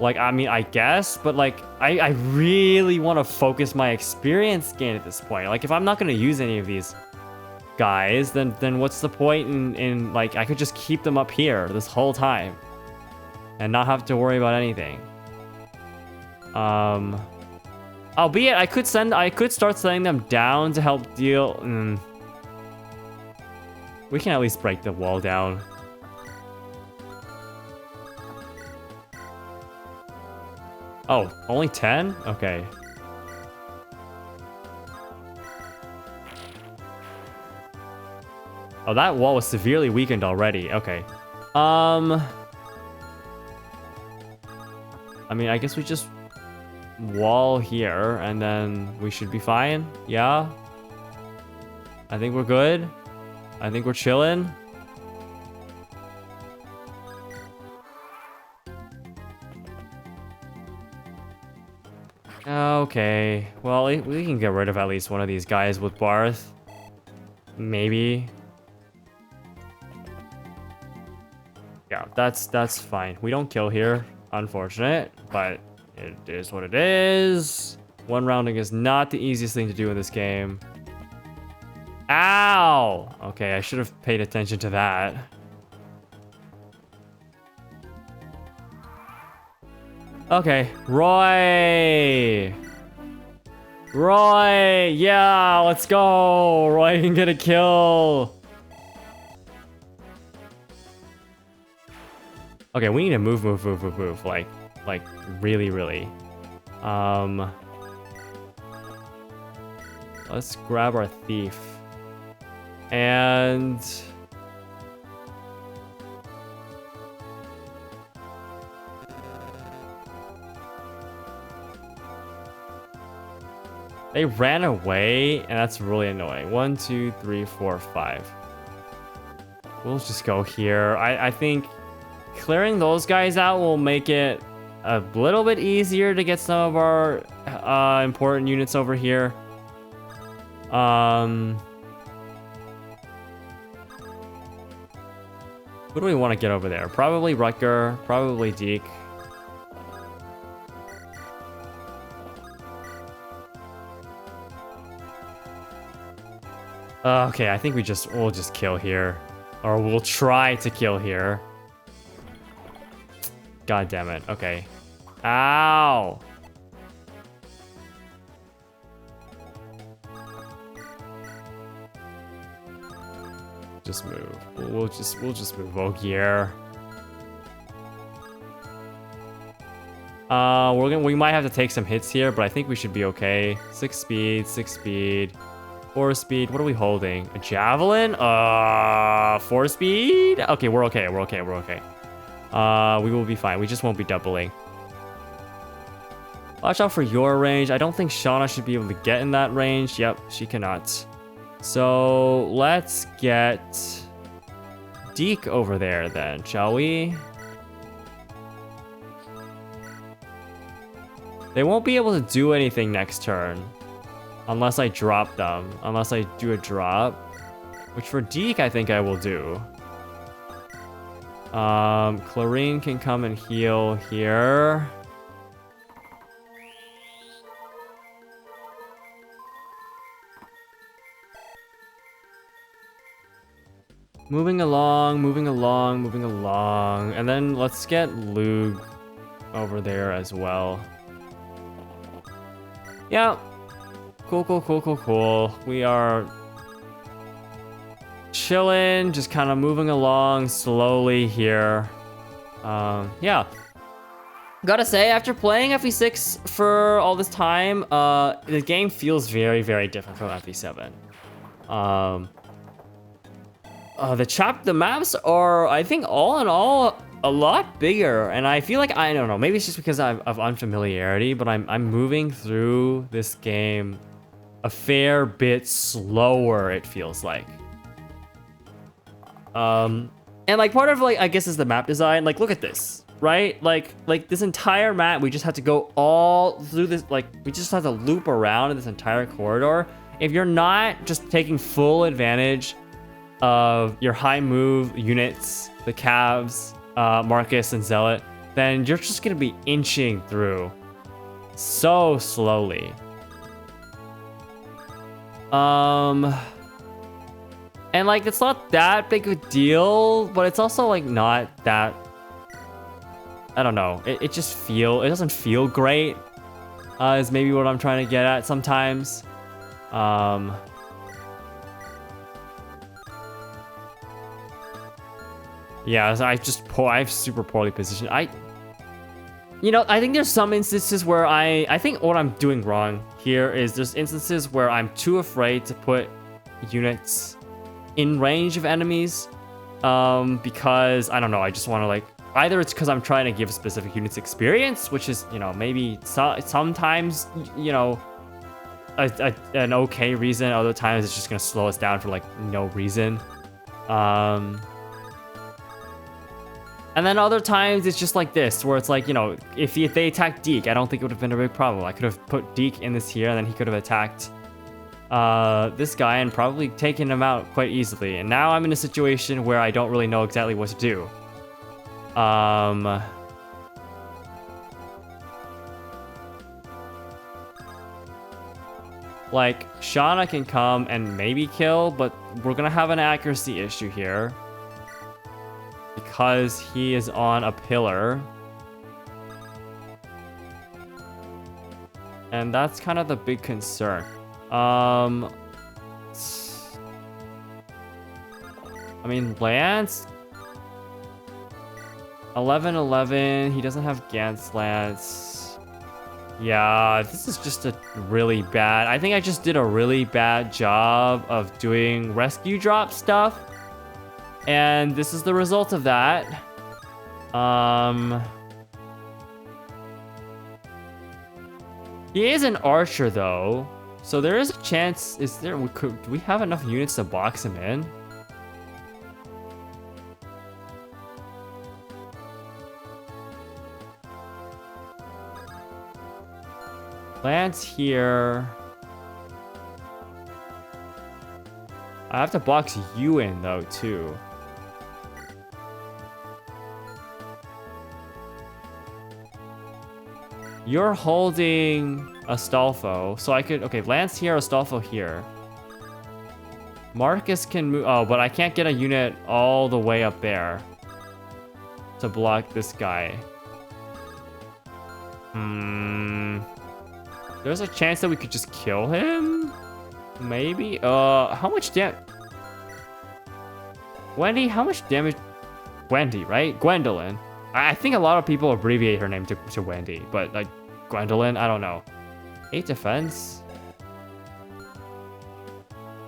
Like, I mean, I guess, but like, I really want to focus my experience gain at this point. Like, if I'm not going to use any of these guys, then what's the point in like, I could just keep them up here this whole time and not have to worry about anything. Albeit, I could start sending them down to help deal. We can at least break the wall down. Oh, only 10? Okay. Oh, that wall was severely weakened already. Okay. I mean, I guess we just wall here, and then we should be fine. Yeah. I think we're good. I think we're chilling. Okay. Well, we can get rid of at least one of these guys with Barth. Maybe. that's fine. We don't kill here, unfortunate, but it is what it is. One rounding is not the easiest thing to do in this game. Ow! Okay, I should have paid attention to that. Okay, Roy! Roy! Yeah, let's go! Roy can get a kill! Okay, we need to move. Like, really. Let's grab our thief. And... they ran away, and that's really annoying. 1, 2, 3, 4, 5. We'll just go here. I think clearing those guys out will make it a little bit easier to get some of our important units over here. What do we want to get over there? Probably Rutger, probably Deke. Okay, I think we'll just kill here. Or we'll try to kill here. God damn it. Okay. Ow! Just move. We'll just move Ogier. We might have to take some hits here, but I think we should be okay. 6 speed. 4 speed. What are we holding? A javelin? 4 speed? Okay, we're okay. We will be fine. We just won't be doubling. Watch out for your range. I don't think Shauna should be able to get in that range. Yep, she cannot. So let's get Deke over there then, shall we? They won't be able to do anything next turn. Unless I drop them. Unless I do a drop. Which for Deke, I think I will do. Clarine can come and heal here. Moving along. And then let's get Lug over there as well. Yeah. Cool. We are chilling, just kind of moving along slowly here. Yeah. Gotta say, after playing FE6 for all this time, the game feels very, very different from FE7. The maps are, I think, all in all, a lot bigger, and I feel like, I don't know, maybe it's just because of unfamiliarity, but I'm moving through this game a fair bit slower, it feels like. And like part of, like, I guess is the map design. Like, look at this, right? Like this entire map, we just have to go all through this, like we just have to loop around in this entire corridor. If you're not just taking full advantage of your high move units, the Cavs, Marcus and Zealot, then you're just gonna be inching through so slowly. And like it's not that big of a deal, but it's also like not that, I don't know, it doesn't feel great, is maybe what I'm trying to get at sometimes. Yeah, I'm super poorly positioned. I think there's some instances where I think what I'm doing wrong here is there's instances where I'm too afraid to put units in range of enemies, because I don't know, I just want to, like, either it's because I'm trying to give specific units experience, which is, maybe sometimes, an okay reason. Other times it's just gonna slow us down for like no reason. And then other times it's just like this, where it's like, if they attacked Deke, I don't think it would have been a big problem. I could have put Deke in this here, and then he could have attacked this guy and probably taken him out quite easily. And now I'm in a situation where I don't really know exactly what to do. Like, Shauna can come and maybe kill, but we're gonna have an accuracy issue here. Because he is on a pillar. And that's kind of the big concern. I mean, Lance... 11-11, he doesn't have Gantz Lance. Yeah, this is just a really bad... I think I just did a really bad job of doing rescue drop stuff. And this is the result of that. He is an archer though. So there is a chance, do we have enough units to box him in? Lance here. I have to box you in though too. You're holding Astolfo, so I could... Okay, Lance here, Astolfo here. Marcus can move... Oh, but I can't get a unit all the way up there to block this guy. There's a chance that we could just kill him? Maybe? How much damage... Wendy, how much damage... Wendy, right? Gwendolyn. I think a lot of people abbreviate her name to Wendy, but like Gwendolyn, I don't know. 8 defense?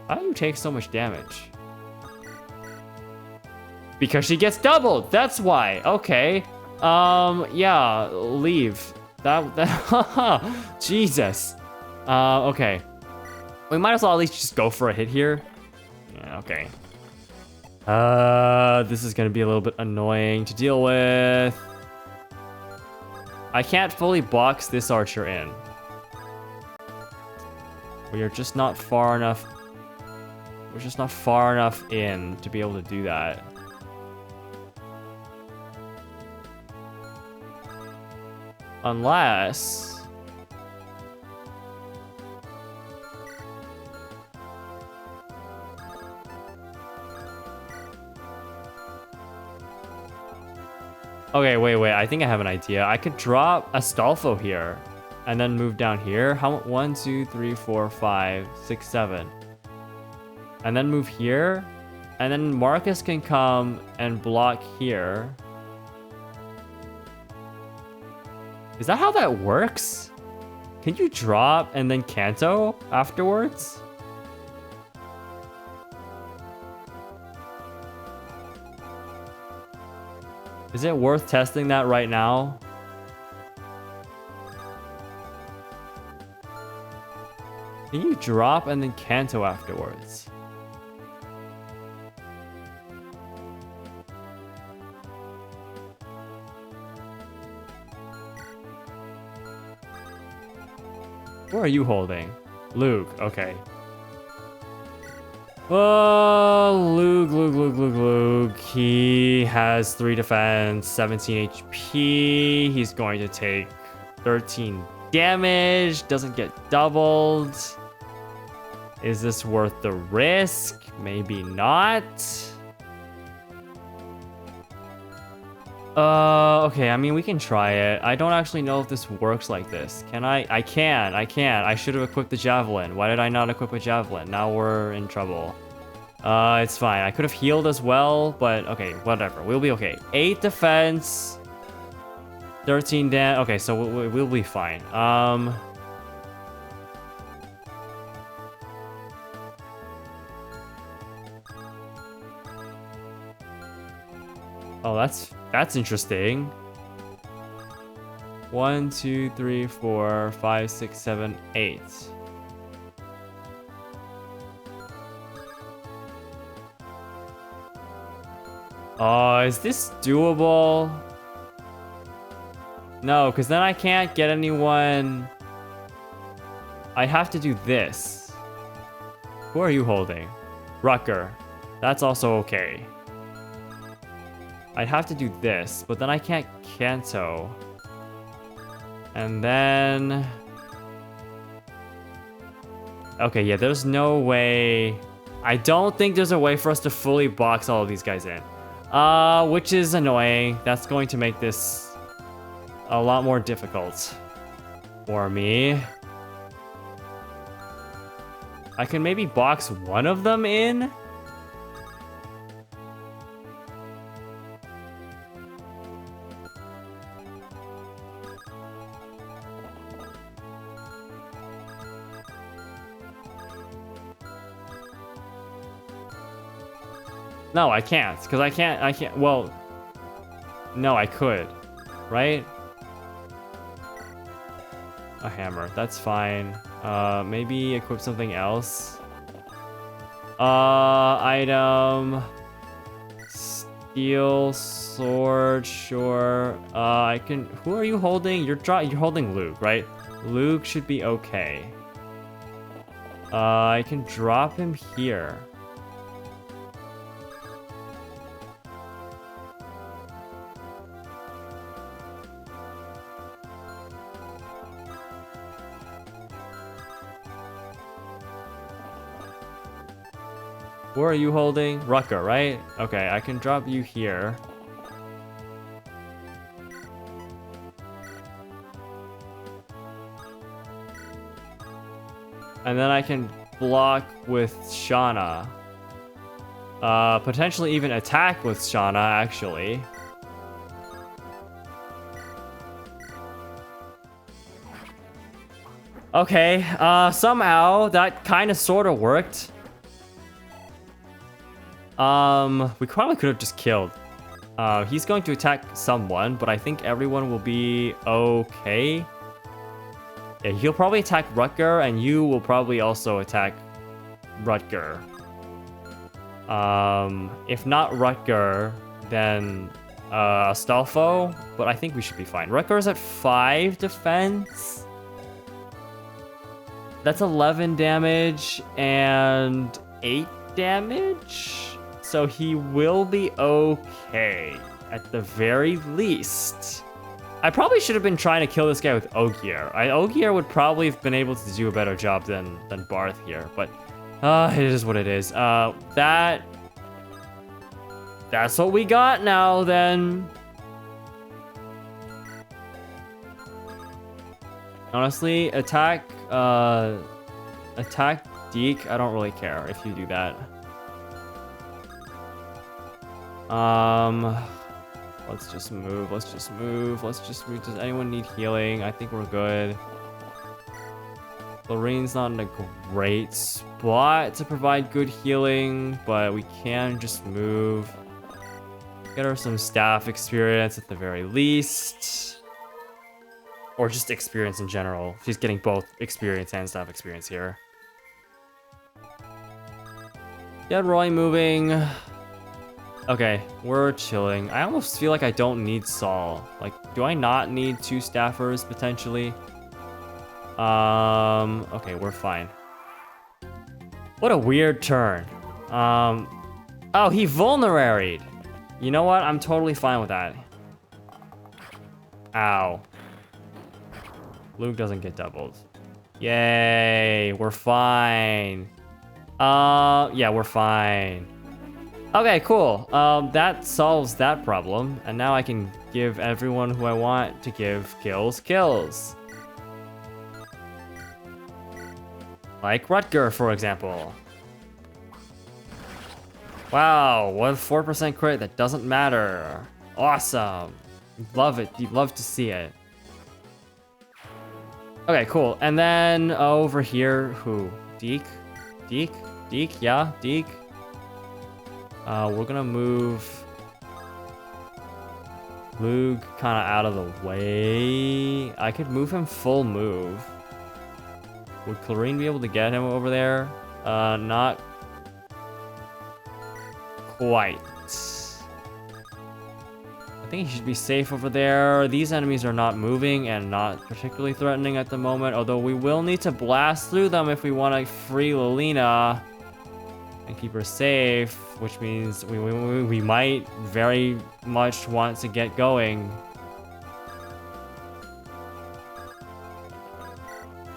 How do you take so much damage? Because she gets doubled, that's why. Okay. Yeah, leave. That Jesus. Okay. We might as well at least just go for a hit here. Yeah, okay. This is gonna be a little bit annoying to deal with. I can't fully box this archer in. We are just not far enough. We're just not far enough in to be able to do that. Unless... Okay, wait. I think I have an idea. I could drop Astolfo here and then move down here. How 1, 2, 3, 4, 5, 6, 7. And then move here. And then Marcus can come and block here. Is that how that works? Can you drop and then Kanto afterwards? Is it worth testing that right now? Can you drop and then Kanto afterwards? Where are you holding? Luke, okay. Luke. He has 3 defense, 17 HP. He's going to take 13 damage. Doesn't get doubled. Is this worth the risk? Maybe not. Okay, I mean, we can try it. I don't actually know if this works like this. Can I? I can. I should have equipped the javelin. Why did I not equip a javelin? Now we're in trouble. It's fine. I could have healed as well, but okay, whatever. We'll be okay. 8 defense, 13 damage. Okay, so we'll be fine. Oh, that's interesting. 1, 2, 3, 4, 5, 6, 7, 8. Is this doable? No, because then I can't get anyone. I have to do this. Who are you holding? Rucker. That's also okay. I'd have to do this, but then I can't Kanto. And then... Okay, yeah, there's no way... I don't think there's a way for us to fully box all of these guys in. Which is annoying. That's going to make this a lot more difficult for me. I can maybe box one of them in? No, I can't, because I can't, well, no, I could, right? A hammer, that's fine. Maybe equip something else. Item, steel, sword, sure. I can, who are you holding? You're holding Luke, right? Luke should be okay. I can drop him here. Who are you holding? Rutger, right? Okay, I can drop you here. And then I can block with Shauna. Potentially even attack with Shauna, actually. Okay, somehow that kind of sort of worked. We probably could have just killed. He's going to attack someone, but I think everyone will be okay. Yeah, he'll probably attack Rutger, and you will probably also attack Rutger. If not Rutger, then Astolfo, but I think we should be fine. Rutger's at 5 defense. That's 11 damage and 8 damage. So he will be okay, at the very least. I probably should have been trying to kill this guy with Ogier. Ogier would probably have been able to do a better job than Barth here, but it is what it is. That's what we got now, then. Honestly, attack Deke. I don't really care if you do that. Let's just move. Does anyone need healing? I think we're good. Lorraine's not in a great spot to provide good healing, but we can just move. Get her some staff experience at the very least. Or just experience in general. She's getting both experience and staff experience here. Get Roy moving. Okay, we're chilling. I almost feel like I don't need Saul. Like, do I not need 2 staffers, potentially? Okay, we're fine. What a weird turn. Oh, he vulneraried. You know what? I'm totally fine with that. Ow. Luke doesn't get doubled. Yay, we're fine. Yeah, we're fine. Okay, cool. That solves that problem. And now I can give everyone who I want to give kills. Like Rutger, for example. Wow, what a 4% crit, that doesn't matter. Awesome. Love it, you'd love to see it. Okay, cool. And then over here, who? Deke? Yeah, Deke. We're gonna move Luke kind of out of the way. I could move him full move. Would Clarine be able to get him over there? Not quite. I think he should be safe over there. These enemies are not moving and not particularly threatening at the moment, although we will need to blast through them if we want to free Lilina. and keep her safe, which means we might very much want to get going.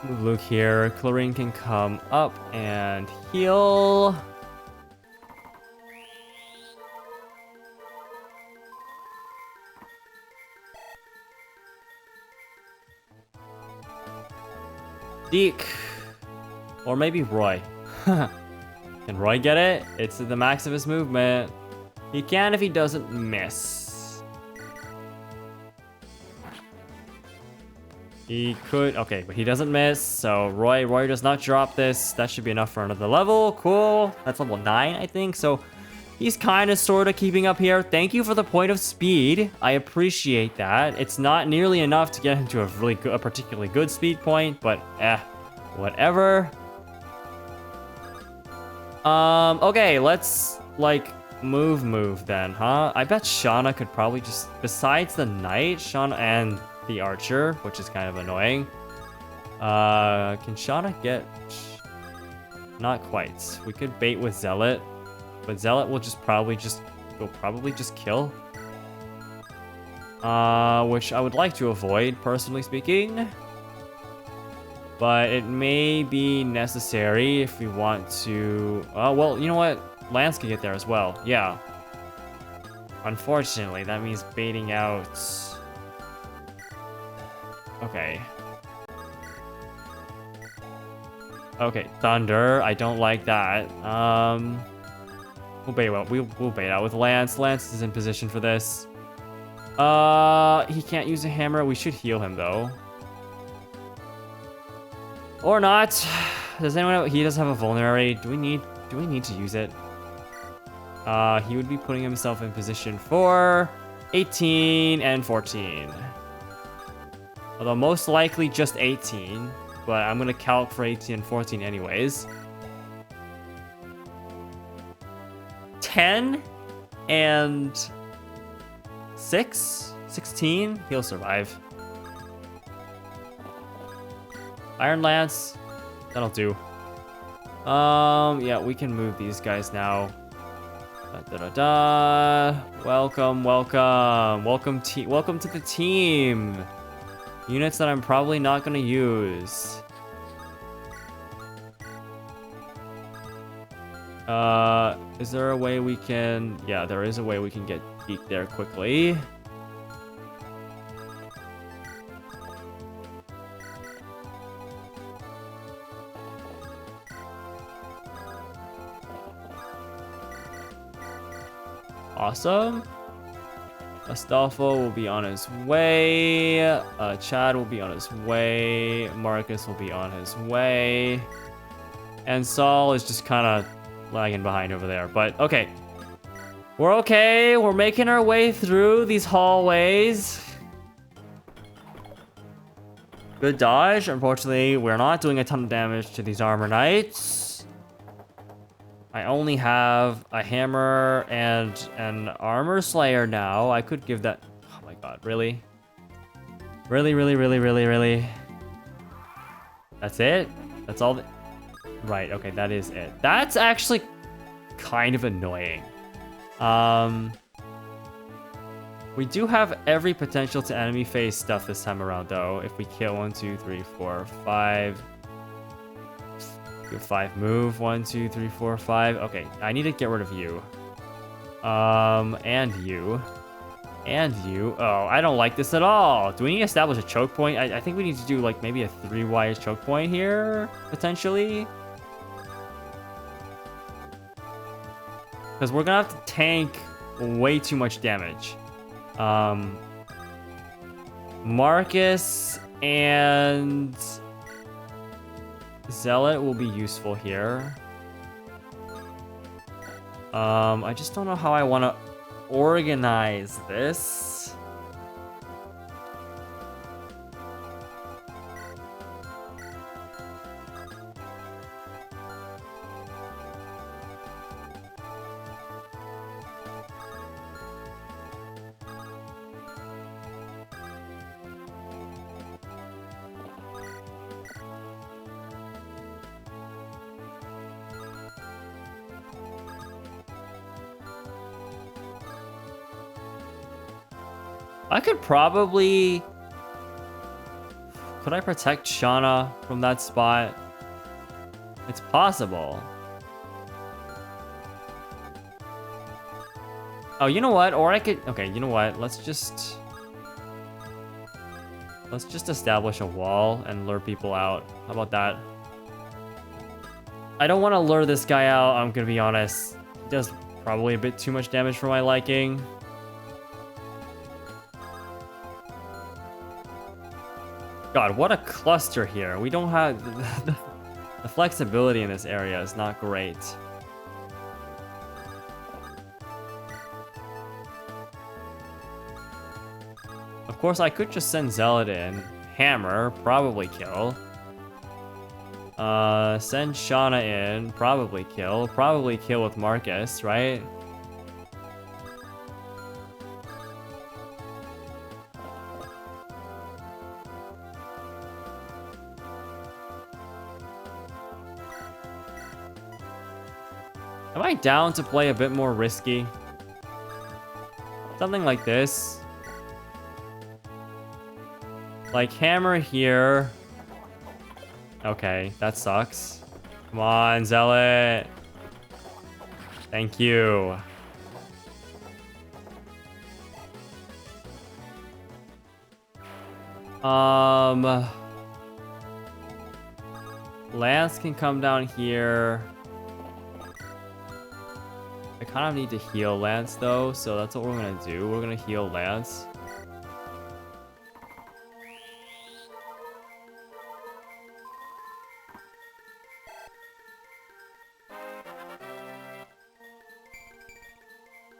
Move Luke here. Clarine can come up and heal. Deke. Or maybe Roy. Can Roy get it? It's the max of his movement. He can if he doesn't miss. He could, okay, but he doesn't miss, so Roy does not drop this. That should be enough for another level. Cool. That's level 9, I think. So he's kind of sort of keeping up here. Thank you for the point of speed. I appreciate that. It's not nearly enough to get him to a particularly good speed point, but whatever. Okay, let's, like, move then, huh? I bet Shauna could probably just, besides the knight, Shauna and the archer, which is kind of annoying. Can Shauna get... Not quite. We could bait with Zealot, but Zealot will probably just kill. Which I would like to avoid, personally speaking. But it may be necessary if we want to... well, you know what? Lance can get there as well. Yeah. Unfortunately, that means baiting out... Okay. Okay, Thunder. I don't like that. We'll bait out with Lance. Lance is in position for this. He can't use a hammer. We should heal him, though. Or not. Does anyone know? He does have a vulnerary. Do we need to use it? He would be putting himself in position for 18 and 14. Although most likely just 18, but I'm gonna calc for 18 and 14 anyways. 10 and 16, he'll survive. Iron Lance, that'll do. Yeah, we can move these guys now. Welcome to the team. Units that I'm probably not gonna use. Is there a way we can... Yeah, there is a way we can get Deke there quickly. Awesome. Astolfo will be on his way. Chad will be on his way. Marcus will be on his way. And Saul is just kind of lagging behind over there. But okay. We're okay. We're making our way through these hallways. Good dodge. Unfortunately, we're not doing a ton of damage to these armor knights. I only have a hammer and an armor slayer now. I could give that... Oh my god, really? Really? That's it? That's all? Right, okay, that is it. That's actually kind of annoying. We do have every potential to enemy phase stuff this time around, though. If we kill 1, 2, 3, 4, 5... 5 move. 1, 2, 3, 4, 5. Okay, I need to get rid of you. And you. And you. Oh, I don't like this at all. Do we need to establish a choke point? I think we need to do like maybe a 3-wide choke point here, potentially. Because we're gonna have to tank way too much damage. Marcus and Zealot will be useful here. I just don't know how I want to organize this. I could probably... Could I protect Shauna from that spot? It's possible. Oh, you know what? Or I could... Okay, you know what? Let's just establish a wall and lure people out. How about that? I don't want to lure this guy out, I'm gonna be honest. He does probably a bit too much damage for my liking. God, what a cluster here. We don't have... The flexibility in this area is not great. Of course, I could just send Zealot in. Hammer, probably kill. Send Shauna in, probably kill. Probably kill with Marcus, right? Am I down to play a bit more risky? Something like this. Like hammer here. Okay, that sucks. Come on, Zealot. Thank you. Lance can come down here. I kind of need to heal Lance though, so that's what we're gonna do. We're gonna heal Lance.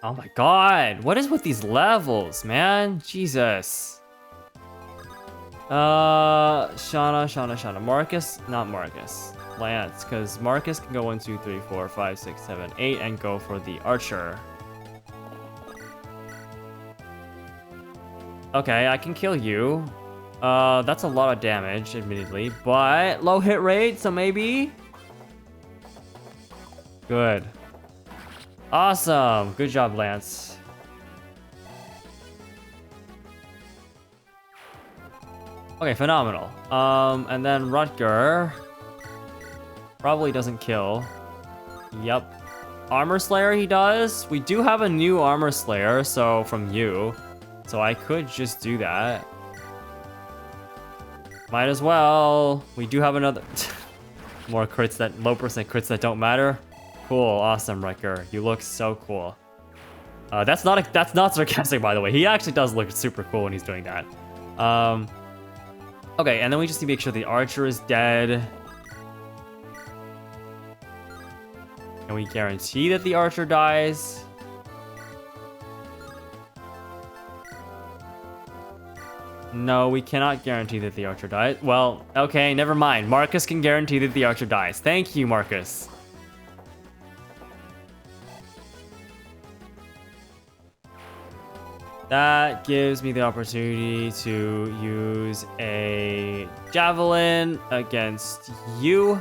Oh my god, what is with these levels, man? Jesus. Shauna. Marcus, not Marcus. Lance, because Marcus can go 1, 2, 3, 4, 5, 6, 7, 8 and go for the archer. Okay, I can kill you. That's a lot of damage, admittedly, but low hit rate, so maybe? Good. Awesome. Good job, Lance. Okay, phenomenal. And then Rutger probably doesn't kill. Yep. Armor Slayer he does. We do have a new Armor Slayer, so from you. So I could just do that. Might as well. We do have another more crits that low percent crits that don't matter. Cool, awesome, Rutger. You look so cool. That's not sarcastic, by the way. He actually does look super cool when he's doing that. Okay, and then we just need to make sure the archer is dead. Can we guarantee that the archer dies? No, we cannot guarantee that the archer dies. Well, okay, never mind. Marcus can guarantee that the archer dies. Thank you, Marcus. That gives me the opportunity to use a javelin against you.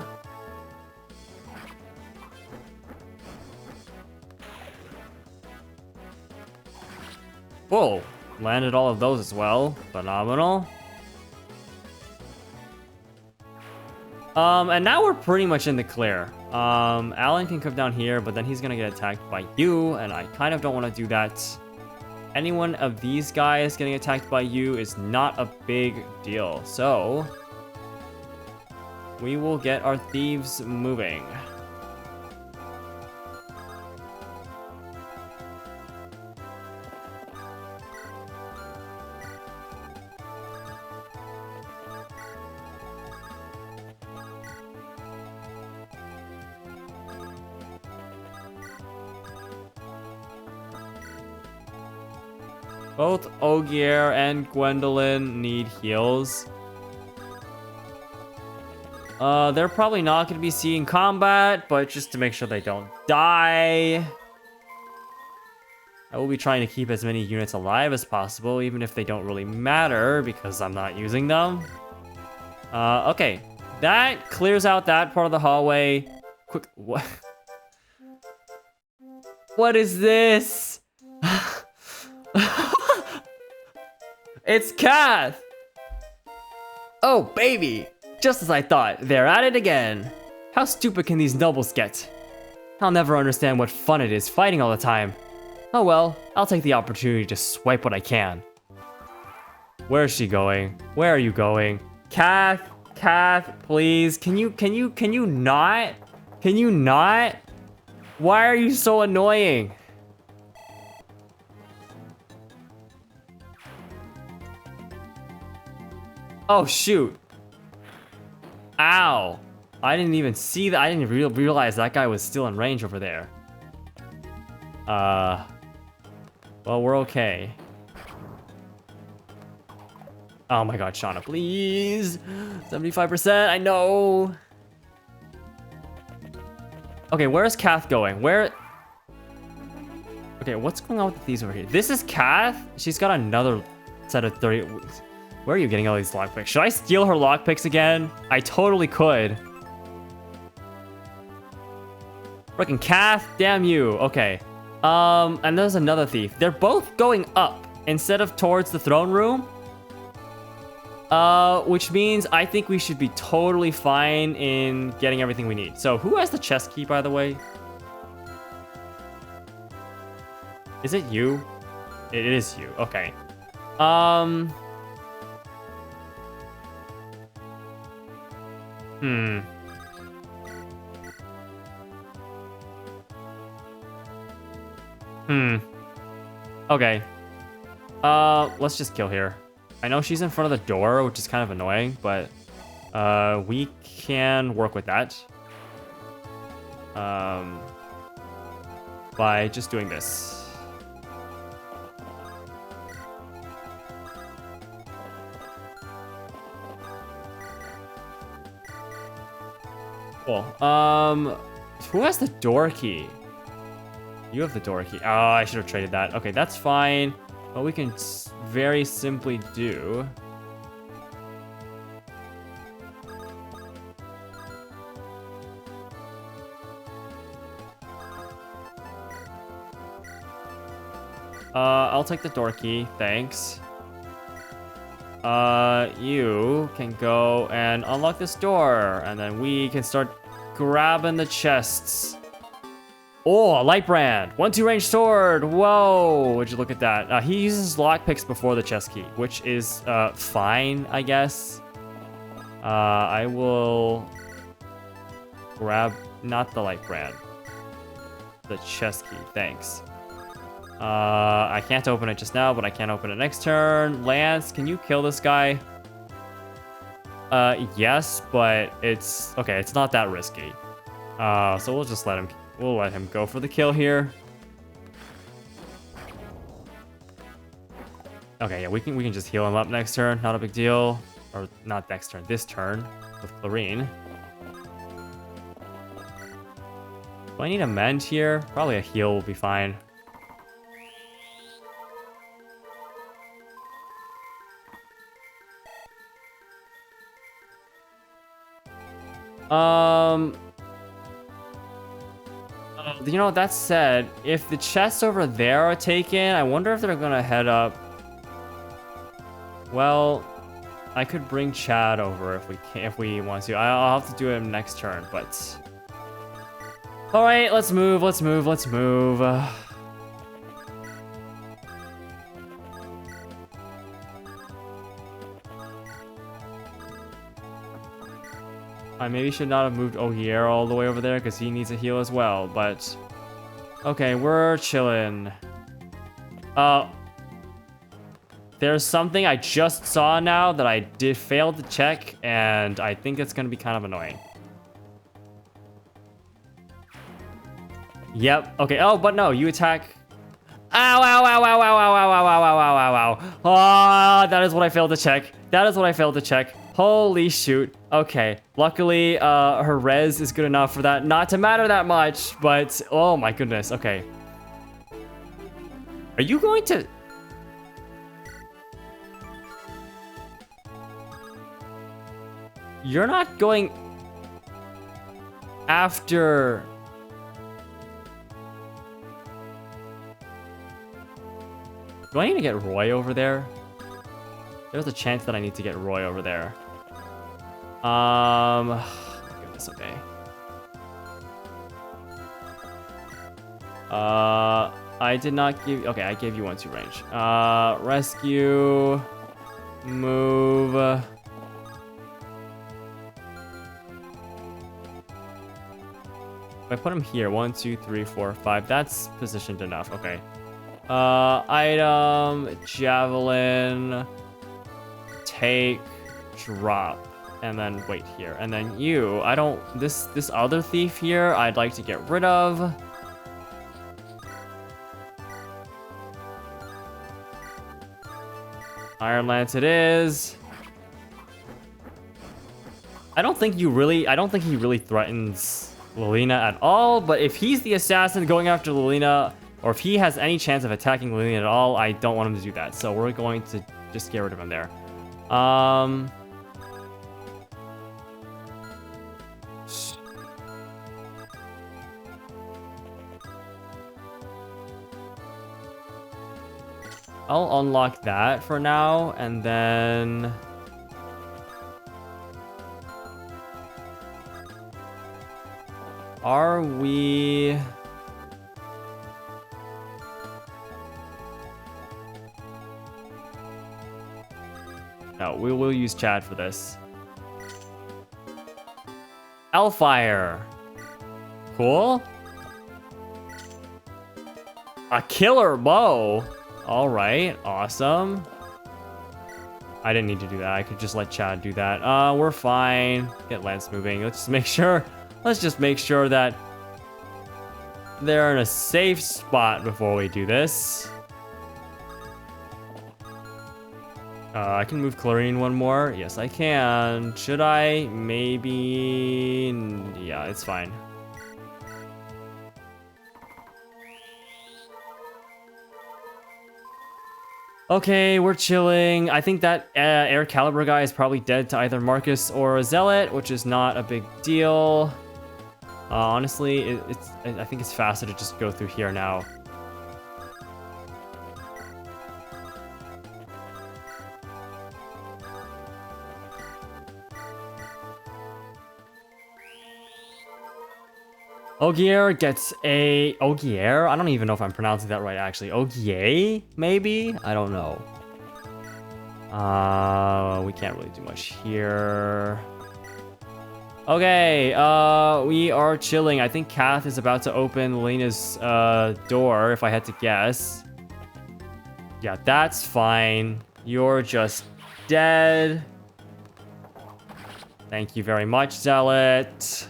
Whoa, landed all of those as well. Phenomenal. And now we're pretty much in the clear. Alan can come down here, but then he's gonna get attacked by you, and I kind of don't want to do that. Any one of these guys getting attacked by you is not a big deal. So we will get our thieves moving. Both Ogier and Gwendolyn need heals. They're probably not going to be seeing combat, but just to make sure they don't die, I will be trying to keep as many units alive as possible, even if they don't really matter, because I'm not using them. Okay. That clears out that part of the hallway. Quick, what? What is this? It's Kath! Oh, baby! Just as I thought, they're at it again. How stupid can these nobles get? I'll never understand what fun it is fighting all the time. Oh well, I'll take the opportunity to swipe what I can. Where is she going? Where are you going? Kath, please. Can you not? Can you not? Why are you so annoying? Oh shoot. Ow. I didn't even see that. I didn't realize that guy was still in range over there. Well, we're okay. Oh my god, Shauna, please. 75%, I know. Okay, where's Kath going? Where? Okay, what's going on with these over here? This is Kath? She's got another set of 30. Where are you getting all these lockpicks? Should I steal her lockpicks again? I totally could. Frickin' Kath, damn you. Okay. And there's another thief. They're both going up instead of towards the throne room. Which means I think we should be totally fine in getting everything we need. So who has the chest key, by the way? Is it you? It is you. Okay. Okay. Let's just kill here. I know she's in front of the door, which is kind of annoying, but we can work with that. By just doing this. Cool. Who has the door key? You have the door key. Oh, I should have traded that. Okay, that's fine. What we can very simply do... I'll take the door key, thanks. You can go and unlock this door, and then we can start grabbing the chests. Oh, a light brand. 1-2 range sword. Whoa, would you look at that? He uses lockpicks before the chest key, which is fine, I guess. I will grab not the light brand, the chest key. Thanks. I can't open it just now, but I can open it next turn. Lance, can you kill this guy? Yes, but it's okay. It's not that risky. So we'll just let him. We'll let him go for the kill here. Okay, yeah, we can just heal him up next turn. Not a big deal. Or not next turn. This turn with Clarine. Do I need a mend here? Probably a heal will be fine. You know, that said, if the chests over there are taken, I wonder if they're gonna head up. Well, I could bring Chad over if we want to. I'll have to do it next turn, but... Alright, let's move. I maybe should not have moved Ogier all the way over there because he needs a heal as well, but... Okay, we're chilling. There's something I just saw now that I did fail to check, and I think it's gonna be kind of annoying. Yep, okay, oh, but no, you attack... Ow, ow, ow, ow, ow, ow, ow, ow, ow, ow, ow, ow, ow. Ah, that is what I failed to check. Holy shoot. Okay, luckily, her res is good enough for that not to matter that much, but oh my goodness, okay. Are you going to... You're not going after... Do I need to get Roy over there? There's a chance that I need to get Roy over there. Goodness, okay. I did not give... Okay, I gave you 1-2 range. Rescue... Move... If I put him here, 1, 2, 3, 4, 5, that's positioned enough. Okay. Item, javelin, take, drop, and then wait here. And then you, I don't, this other thief here, I'd like to get rid of. Iron Lance it is. I don't think he really threatens Lilina at all, but if he's the assassin going after Lilina, or if he has any chance of attacking Lilina at all, I don't want him to do that. So we're going to just get rid of him there. I'll unlock that for now, and then... Are we... No, we will use Chad for this. Hellfire. Cool. A killer bow. All right, awesome. I didn't need to do that. I could just let Chad do that. We're fine. Get Lance moving. Let's just make sure that they're in a safe spot before we do this. I can move Clarine one more. Yes, I can. Should I? Maybe. Yeah, it's fine. Okay, we're chilling. I think that Air Caliber guy is probably dead to either Marcus or a Zealot, which is not a big deal. Honestly, I think it's faster to just go through here now. Ogier gets a... Ogier? I don't even know if I'm pronouncing that right, actually. Ogier? Maybe? I don't know. We can't really do much here. Okay, we are chilling. I think Kath is about to open Lena's door, if I had to guess. Yeah, that's fine. You're just dead. Thank you very much, Zealot.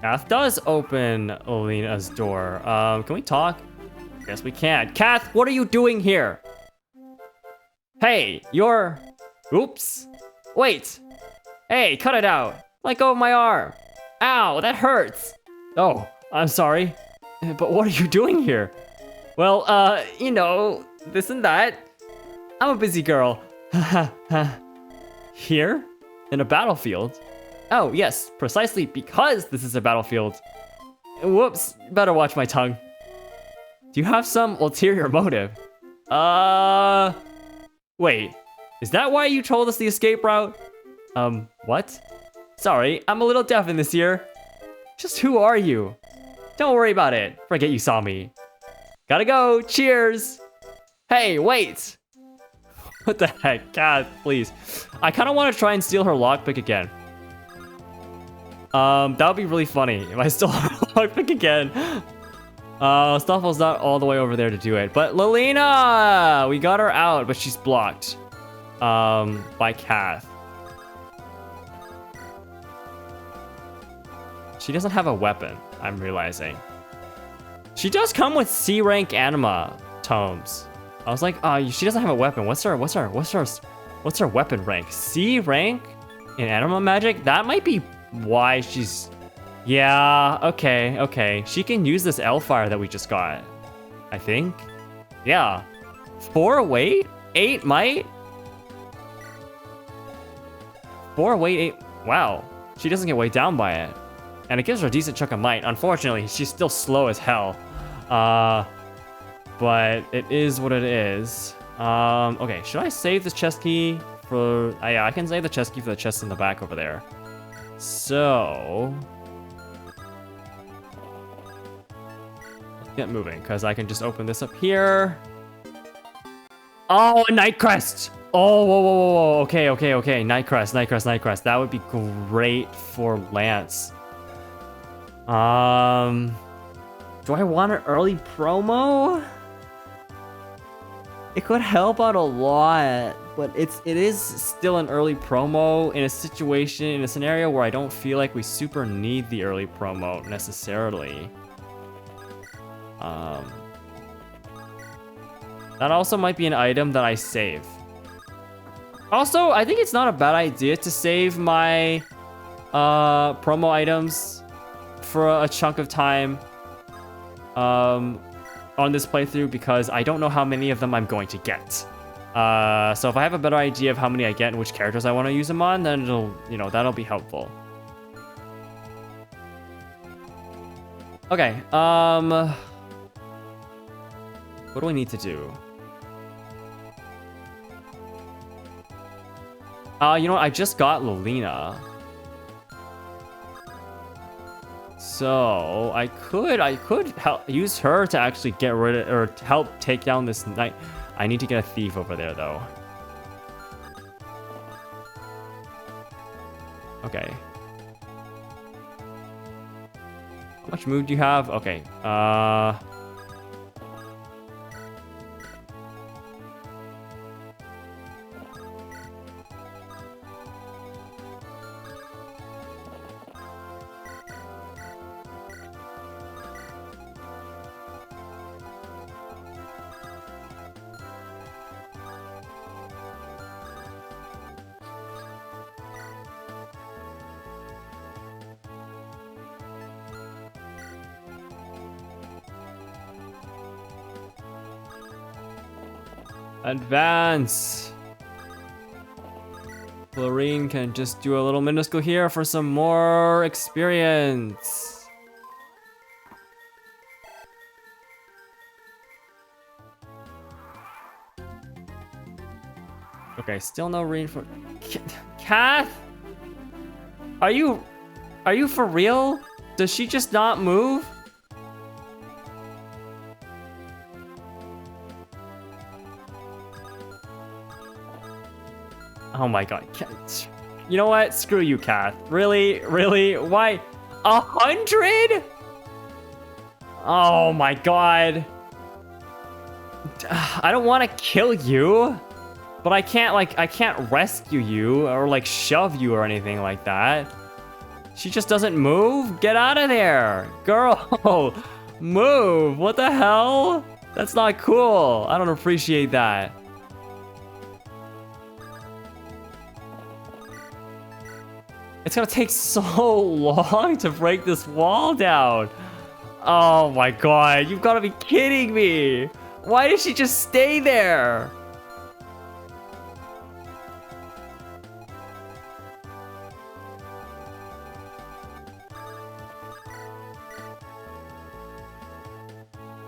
Kath does open Lena's door. Can we talk? Yes, we can. Kath, what are you doing here? Hey, you're... Oops. Wait. Hey, cut it out. Let go of my arm. Ow, that hurts. Oh, I'm sorry. But what are you doing here? Well, you know, this and that. I'm a busy girl. Here? In a battlefield? Oh, yes, precisely because this is a battlefield. Whoops, better watch my tongue. Do you have some ulterior motive? Wait, is that why you told us the escape route? What? Sorry, I'm a little deaf in this ear. Just who are you? Don't worry about it. Forget you saw me. Gotta go, cheers. Hey, wait. What the heck? God, please. I kind of want to try and steal her lockpick again. That would be really funny if I stole her lockpick again. Stuffel's not all the way over there to do it. But Lilina! We got her out, but she's blocked. By Kath. She doesn't have a weapon, I'm realizing. She does come with C rank anima tomes. I was like, she doesn't have a weapon. What's her weapon rank? C rank in anima magic? That might be why she's... Yeah, okay. She can use this Hellfire that we just got, I think. Yeah. 4 weight? 8 might? 4 weight, 8... Wow. She doesn't get weighed down by it. And it gives her a decent chunk of might. Unfortunately, she's still slow as hell. but it is what it is. Okay, should I save this chest key for... yeah, I can save the chest key for the chest in the back over there. So... let's get moving, because I can just open this up here. Oh, a Night Crest! Oh, whoa, whoa, whoa, whoa. Okay, okay, okay. Night Crest, Night Crest, Night Crest. That would be great for Lance. Do I want an early promo? It could help out a lot, but it is still an early promo in a situation, in a scenario where I don't feel like we super need the early promo necessarily. That also might be an item that I save. Also, I think it's not a bad idea to save my promo items for a chunk of time on this playthrough, because I don't know how many of them I'm going to get. So if I have a better idea of how many I get and which characters I want to use them on, then it'll, you know, that'll be helpful. Okay, what do we need to do? You know what? I just got Lilina. So I could use her to actually get rid of, or help take down this knight. I need to get a thief over there though. Okay. How much mood do you have? Okay. Advance. Florine can just do a little minuscule here for some more experience. Okay, still no reinforcement. Kath? Are you for real? Does she just not move? Oh my god. You know what? Screw you, Kath. Really? Really? Why? 100? Oh my god. I don't want to kill you, but I can't rescue you or like shove you or anything like that. She just doesn't move? Get out of there. Girl, move. What the hell? That's not cool. I don't appreciate that. It's gonna take so long to break this wall down. Oh my god, you've gotta be kidding me. Why did she just stay there?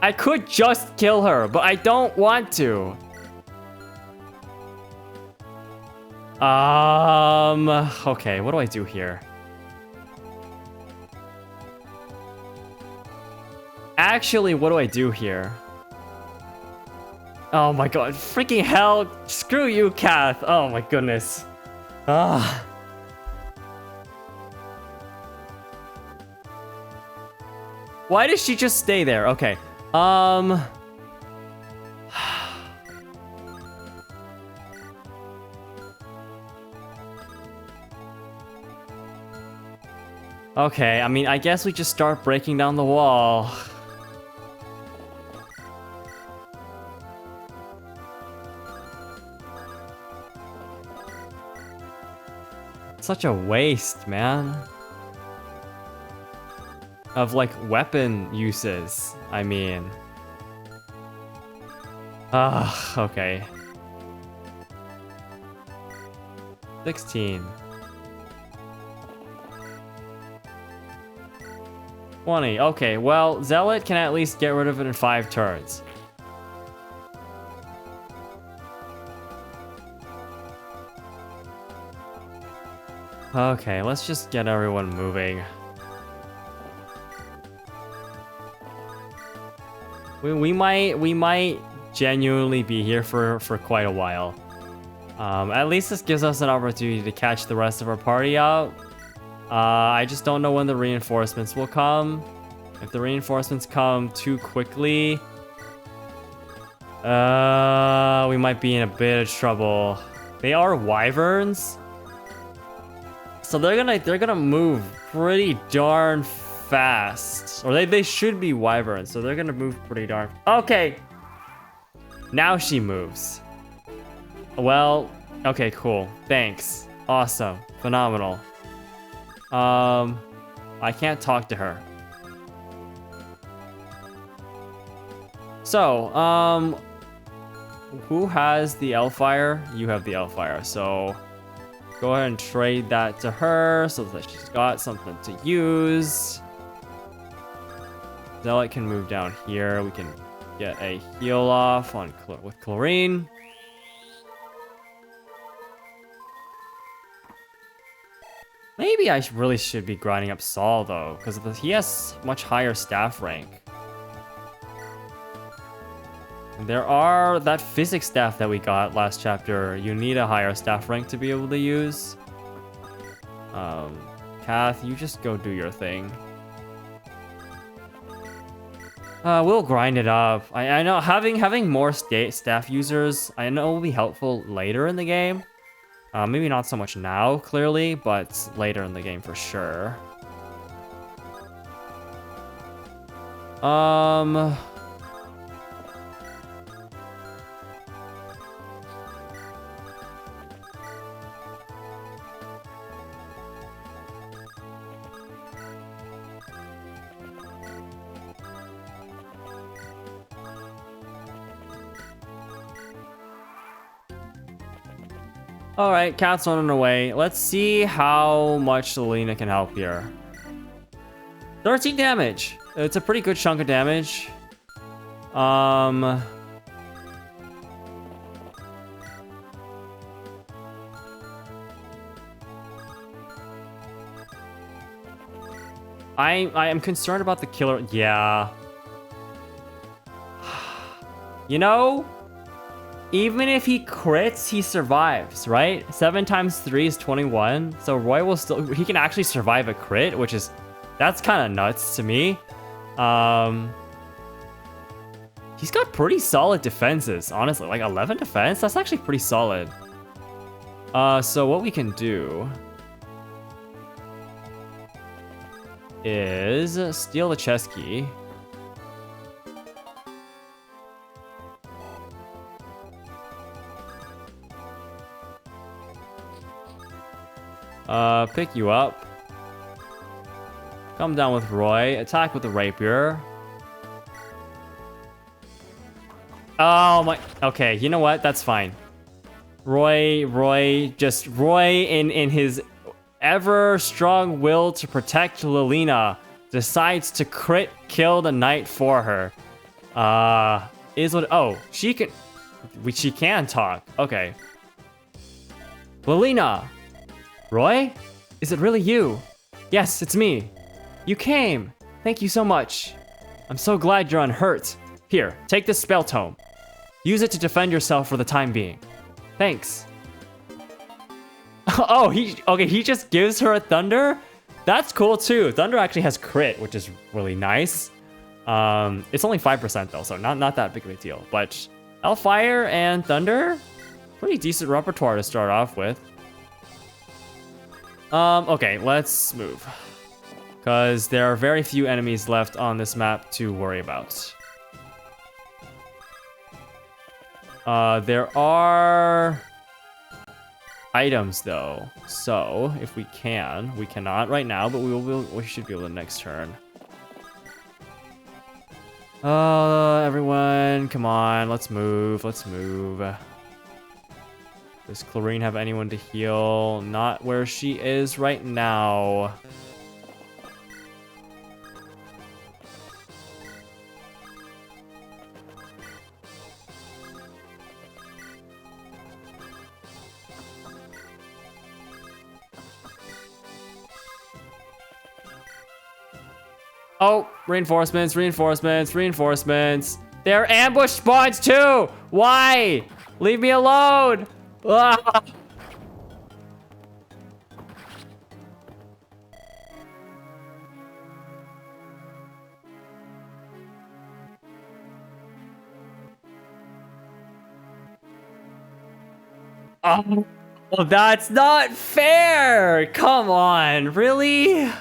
I could just kill her, but I don't want to. Okay, what do I do here? Actually, what do I do here? Oh my god, freaking hell. Screw you, Kath. Oh my goodness. Ah. Why does she just stay there? Okay. Okay, I mean, I guess we just start breaking down the wall. Such a waste, man. Of, like, weapon uses, I mean. Okay. 16. 20. Okay, well, Zealot can at least get rid of it in 5 turns. Okay, let's just get everyone moving. We might genuinely be here for quite a while. At least this gives us an opportunity to catch the rest of our party up. I just don't know when the reinforcements will come. If the reinforcements come too quickly, we might be in a bit of trouble. They are wyverns, so they're gonna move pretty darn fast. Or they should be wyverns, so they're gonna move pretty darn. Okay, now she moves. Well, okay, cool. Thanks. Awesome. Phenomenal. I can't talk to her. So, who has the Elfire? You have the Elfire, so go ahead and trade that to her so that she's got something to use. Zealot can move down here. We can get a heal off on with chlorine. Maybe I really should be grinding up Saul though, because he has much higher staff rank. There are that physics staff that we got last chapter. You need a higher staff rank to be able to use. Kath, you just go do your thing. We'll grind it up. I know having more staff users, I know will be helpful later in the game. Maybe not so much now, clearly, but later in the game for sure. Alright, Cat's running away. Let's see how much Selena can help here. 13 damage. It's a pretty good chunk of damage. I'm concerned about the killer. Yeah. You know, even if he crits, he survives, right? 7 times 3 is 21. So Roy will he can actually survive a crit, which is, that's kind of nuts to me. He's got pretty solid defenses, honestly. Like 11 defense, that's actually pretty solid. So what we can do is steal the chest key. Pick you up. Come down with Roy. Attack with the rapier. Oh my. Okay, you know what? That's fine. Roy in his ever strong will to protect Lilina decides to crit kill the knight for her. Oh, she can talk. Okay. Lilina. Roy? Is it really you? Yes, it's me. You came. Thank you so much. I'm so glad you're unhurt. Here, take this spell tome. Use it to defend yourself for the time being. Thanks. Oh, he just gives her a thunder? That's cool too. Thunder actually has crit, which is really nice. It's only 5% though, so not that big of a deal. But Hellfire and Thunder, pretty decent repertoire to start off with. Okay, let's move. Because there are very few enemies left on this map to worry about. There are items though. So, if we cannot right now, but we should be able to next turn. Everyone, come on, let's move. Does Chlorine have anyone to heal? Not where she is right now. Oh, reinforcements, reinforcements, reinforcements. There are ambush spawns too. Why? Leave me alone. Ah! Oh, well, that's not fair. Come on, really?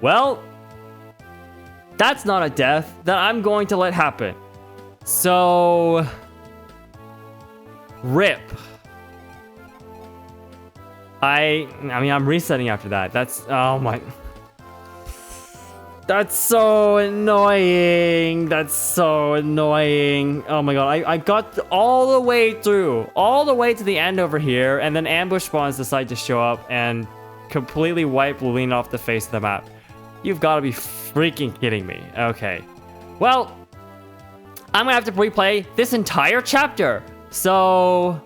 Well, that's not a death that I'm going to let happen. So, rip. I mean, I'm resetting after that. That's, oh my. That's so annoying. That's so annoying. Oh my god, I got all the way through, all the way to the end over here, and then ambush spawns decide to show up and completely wipe Lulene off the face of the map. You've got to be freaking kidding me. Okay. Well, I'm gonna have to replay this entire chapter. So,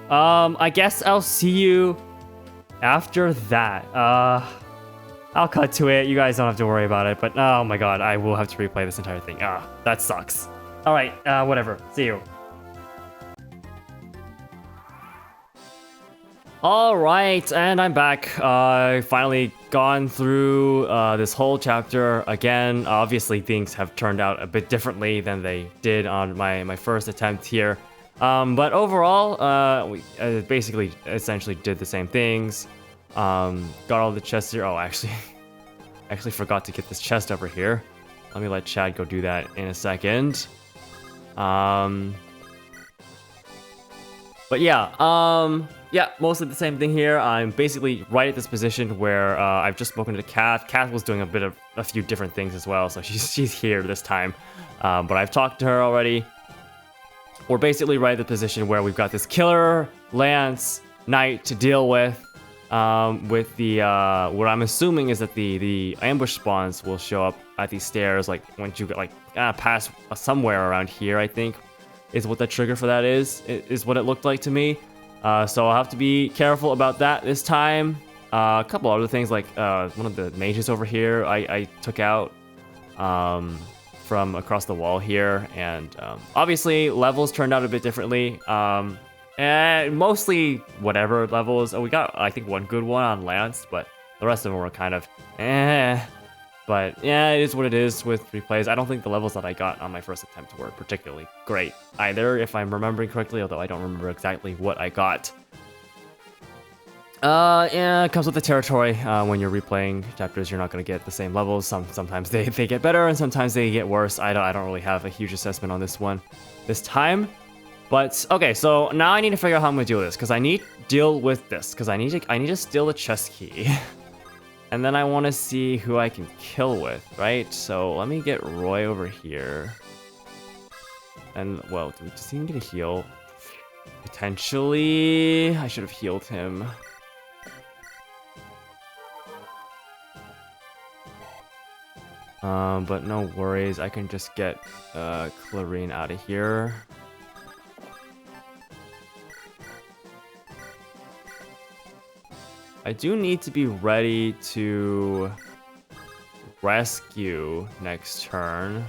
I guess I'll see you after that. I'll cut to it. You guys don't have to worry about it. But oh my god, I will have to replay this entire thing. That sucks. All right, whatever. See you. All right, and I'm back. I finally gone through this whole chapter again. Obviously, things have turned out a bit differently than they did on my first attempt here. But overall, we basically essentially did the same things. Got all the chests here. Oh, actually, I actually forgot to get this chest over here. Let me let Chad go do that in a second. But yeah, mostly the same thing here. I'm basically right at this position where I've just spoken to Kath. Kath was doing a few different things as well, so she's here this time. But I've talked to her already. We're basically right at the position where we've got this killer Lance Knight to deal with the what I'm assuming is that the ambush spawns will show up at these stairs like once you get like pass somewhere around here, I think is what the trigger for that is what it looked like to me. So I'll have to be careful about that this time. A couple other things like one of the mages over here I took out from across the wall here, and obviously levels turned out a bit differently. And mostly whatever levels. Oh, we got I think one good one on Lance, but the rest of them were kind of But yeah, it is what it is with replays. I don't think the levels that I got on my first attempt were particularly great either, if I'm remembering correctly, although I don't remember exactly what I got. Yeah, it comes with the territory. When you're replaying chapters, you're not going to get the same levels. Sometimes they get better, and sometimes they get worse. I don't really have a huge assessment on this one this time. But okay, so now I need to figure out how I'm gonna deal with this, because I need to deal with this, because I need to steal the chest key. And then I want to see who I can kill with, right? So let me get Roy over here. And, well, does he even get a heal? Potentially, I should have healed him. But no worries, I can just get Clarine out of here. I do need to be ready to rescue next turn.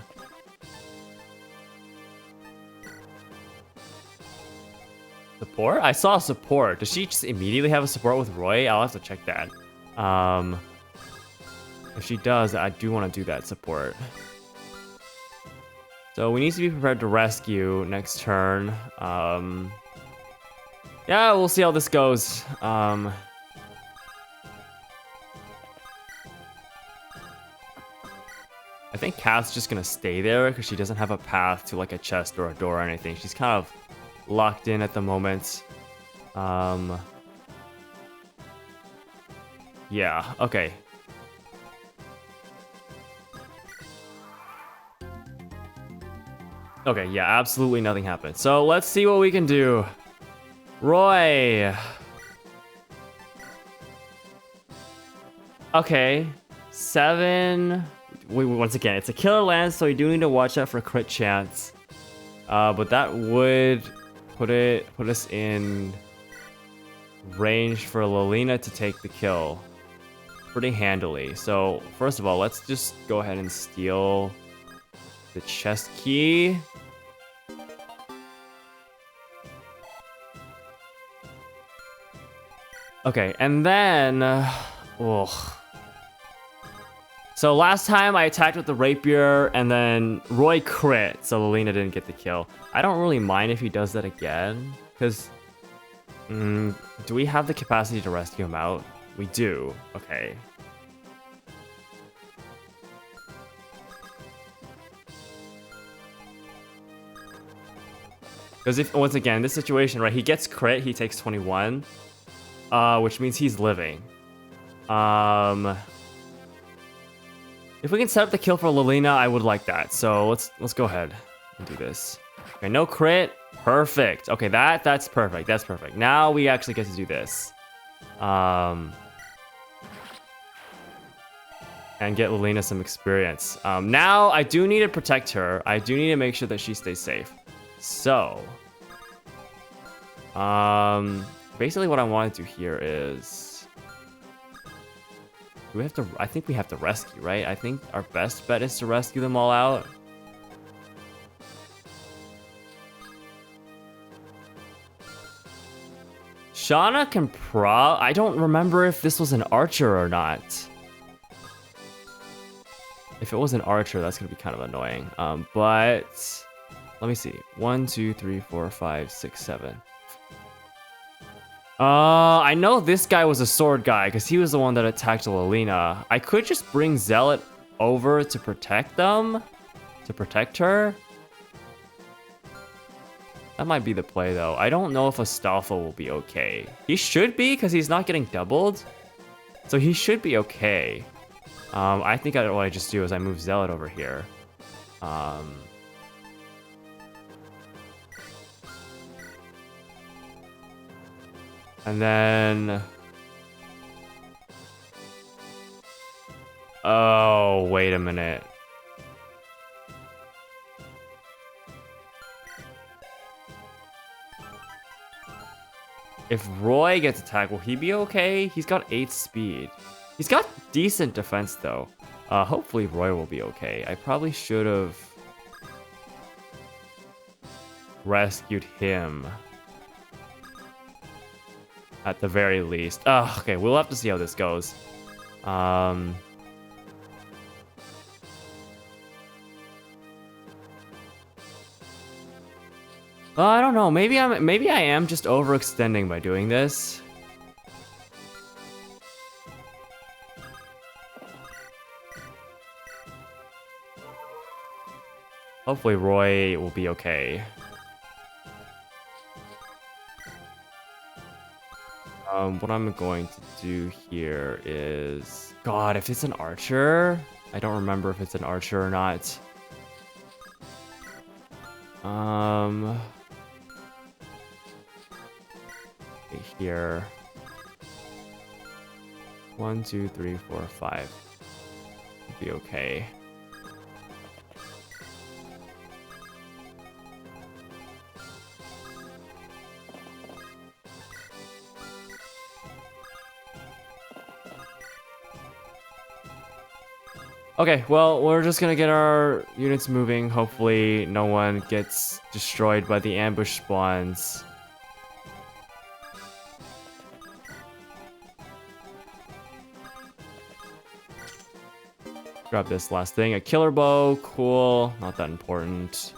Support? I saw support. Does she just immediately have a support with Roy? I'll have to check that. If she does, I do want to do that support. So we need to be prepared to rescue next turn. Yeah, we'll see how this goes. I think Kath's just gonna stay there because she doesn't have a path to like a chest or a door or anything. She's kind of locked in at the moment. Yeah, okay. Okay, yeah, absolutely nothing happened. So let's see what we can do. Roy. Okay. 7. Once again, it's a killer lance, so you do need to watch out for crit chance. But that would put us in range for Lilina to take the kill pretty handily. So first of all, let's just go ahead and steal the chest key. Okay, and then so last time I attacked with the rapier and then Roy crit, so Lilina didn't get the kill. I don't really mind if he does that again, because do we have the capacity to rescue him out? We do. Okay. Because if, once again, this situation, right, he gets crit, he takes 21, which means he's living. If we can set up the kill for Lilina, I would like that. So let's go ahead and do this. Okay, no crit. Perfect. Okay, that's perfect. That's perfect. Now we actually get to do this. And get Lilina some experience. Now I do need to protect her. I do need to make sure that she stays safe. So, basically what I want to do here is, do we have to? I think we have to rescue, right? I think our best bet is to rescue them all out. Shauna can I don't remember if this was an archer or not. If it was an archer, that's gonna be kind of annoying. But let me see. 1, 2, 3, 4, 5, 6, 7. I know this guy was a sword guy because he was the one that attacked Lilina. I could just bring Zealot over to protect them, to protect her. That might be the play though. I don't know if Astolfo will be okay. He should be because he's not getting doubled, so he should be okay. I think what I just do is I move Zealot over here. And then... Oh, wait a minute. If Roy gets attacked, will he be okay? He's got 8 speed. He's got decent defense, though. Hopefully Roy will be okay. I probably should have rescued him. At the very least. Okay, we'll have to see how this goes. I don't know. Maybe I am just overextending by doing this. Hopefully Roy will be okay. What I'm going to do here is... God, if it's an archer... I don't remember if it's an archer or not. Okay, here. 1, 2, 3, 4, 5. Be okay. Okay, well, we're just gonna get our units moving. Hopefully no one gets destroyed by the ambush spawns. Grab this last thing. A killer bow. Cool. Not that important.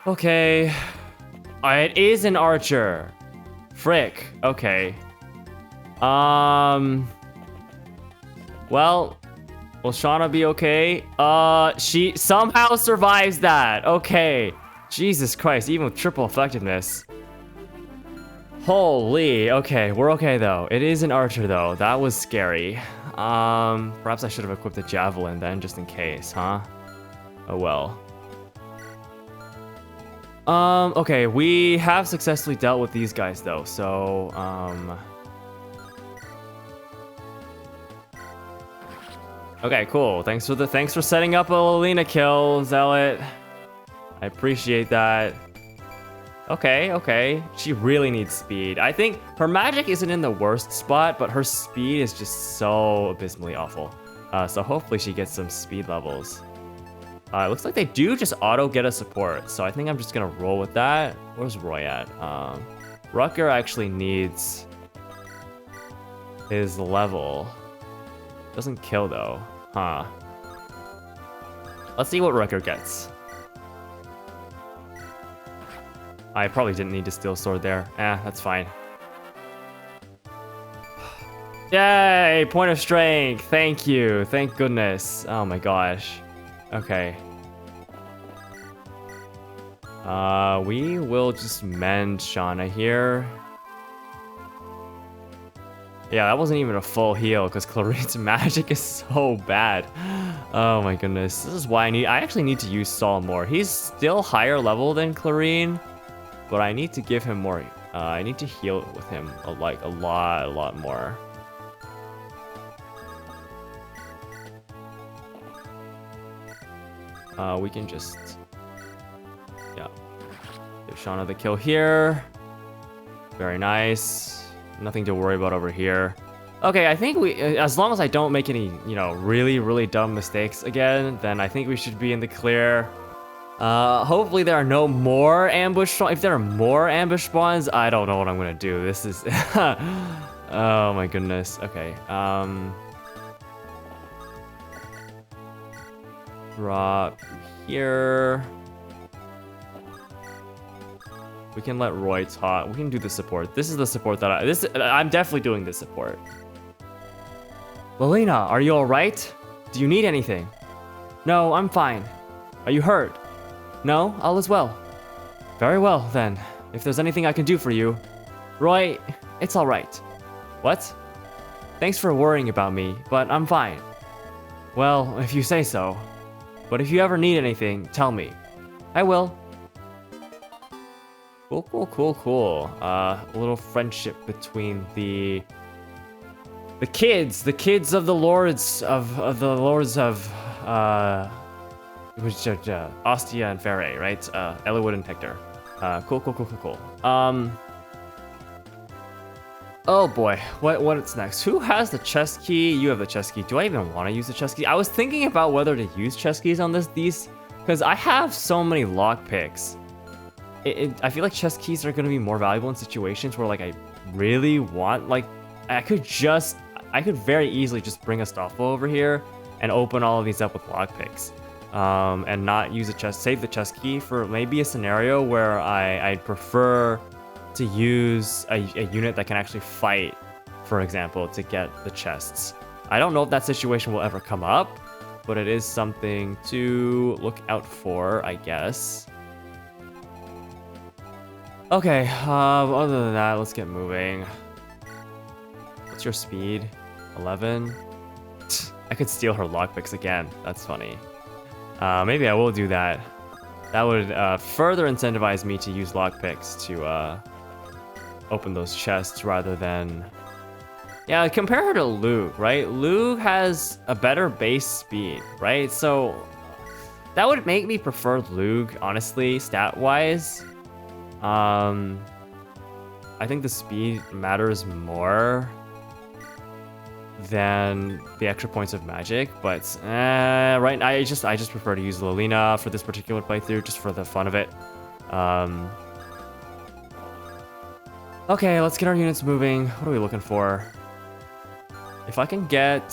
Okay. It is an archer. Frick. Okay. Well, will Shauna be okay? She somehow survives that. Okay. Jesus Christ, even with triple effectiveness. Holy. Okay, we're okay though. It is an archer though. That was scary. Perhaps I should have equipped the javelin then, just in case, huh? Oh well. Okay, we have successfully dealt with these guys though, so, okay, cool. Thanks for setting up a Lilina kill, Zealot. I appreciate that. Okay. She really needs speed. I think her magic isn't in the worst spot, but her speed is just so abysmally awful. So hopefully she gets some speed levels. It looks like they do just auto get a support, so I think I'm just gonna roll with that. Where's Roy at? Rucker actually needs his level. Doesn't kill though, huh? Let's see what Rucker gets. I probably didn't need to Steel Sword there. That's fine. Yay! Point of strength! Thank you. Thank goodness. Oh my gosh. Okay. We will just mend Shauna here. Yeah, that wasn't even a full heal because Clarine's magic is so bad. Oh my goodness. This is why I actually need to use Saul more. He's still higher level than Clarine, but I need to give him more. I need to heal with him a lot more. We can just, yeah, give Shauna the kill here. Very nice. Nothing to worry about over here. Okay, I think as long as I don't make any, really dumb mistakes again, then I think we should be in the clear. Hopefully there are no more ambush spawns. If there are more ambush spawns, I don't know what I'm gonna do. This is, oh my goodness. Okay, drop here. We can let Roy talk. We can do the support. This is the support that I'm definitely doing this support. Lilina, are you all right? Do you need anything? No, I'm fine. Are you hurt? No, all is well. Very well then. If there's anything I can do for you, Roy, it's all right. What? Thanks for worrying about me, but I'm fine. Well, if you say so. But if you ever need anything, tell me. I will. Cool. A little friendship between the kids of the lords of Ostia and Ferre, right? Eliwood and Hector. Cool. Oh boy, what's next? Who has the chest key? You have the chest key. Do I even want to use the chest key? I was thinking about whether to use chest keys on these, because I have so many lock picks. I feel like chest keys are gonna be more valuable in situations where like I really want, like I could very easily just bring Astolfo over here and open all of these up with lockpicks, and not use save the chest key for maybe a scenario where I'd prefer to use a unit that can actually fight, for example, to get the chests. I don't know if that situation will ever come up, but it is something to look out for, I guess. Okay, other than that, let's get moving. What's your speed? 11? I could steal her lockpicks again. That's funny. Maybe I will do that. That would further incentivize me to use lockpicks to open those chests rather than... Yeah, compare her to Luke, right? Luke has a better base speed, right? So that would make me prefer Luke, honestly, stat-wise. I think the speed matters more than the extra points of magic, but right, I just prefer to use Lilina for this particular playthrough, just for the fun of it. Okay, let's get our units moving. What are we looking for? If I can get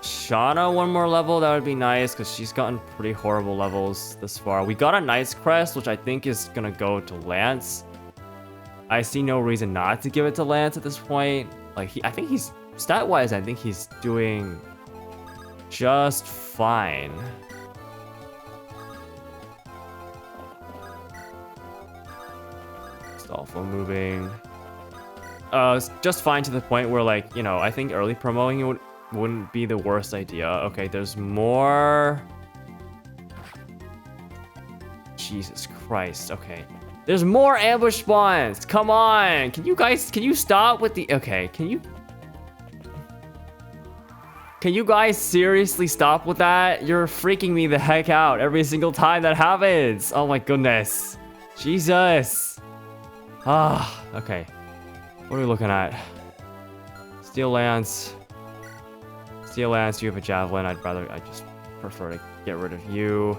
Shauna one more level, that would be nice, because she's gotten pretty horrible levels this far. We got a Knight's Crest, which I think is gonna go to Lance. I see no reason not to give it to Lance at this point. Like, I think he's, stat-wise, I think he's doing just fine. Astolfo moving. It's just fine to the point where, like, I think early promoting wouldn't be the worst idea. Okay, there's more. Jesus Christ. Okay. There's more ambush spawns. Come on. Can you stop with the... Okay, can you guys seriously stop with that? You're freaking me the heck out every single time that happens. Oh my goodness. Jesus. Okay. What are we looking at? Steel Lance. Steel Lance, you have a javelin. I just prefer to get rid of you.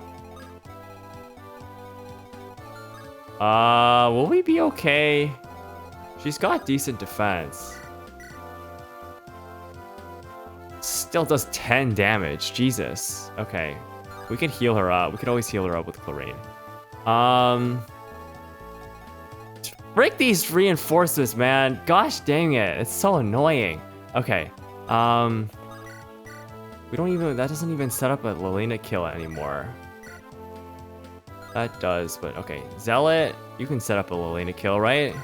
Will we be okay? She's got decent defense. Still does 10 damage. Jesus. Okay. We can heal her up. We could always heal her up with chlorine. Break these reinforcements, man. Gosh dang it. It's so annoying. Okay. We don't even... That doesn't even set up a Lilina kill anymore. That does, but okay. Zealot, you can set up a Lilina kill, right?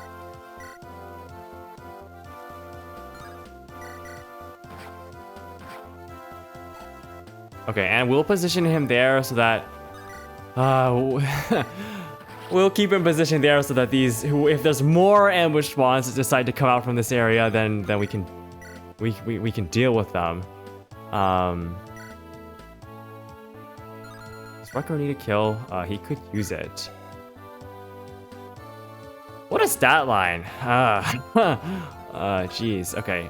Okay, and we'll position him there so that... we'll keep him positioned there so that these... If there's more ambush spawns that decide to come out from this area, then we can deal with them. Rucker need a kill. He could use it. What a stat line. Jeez. Okay.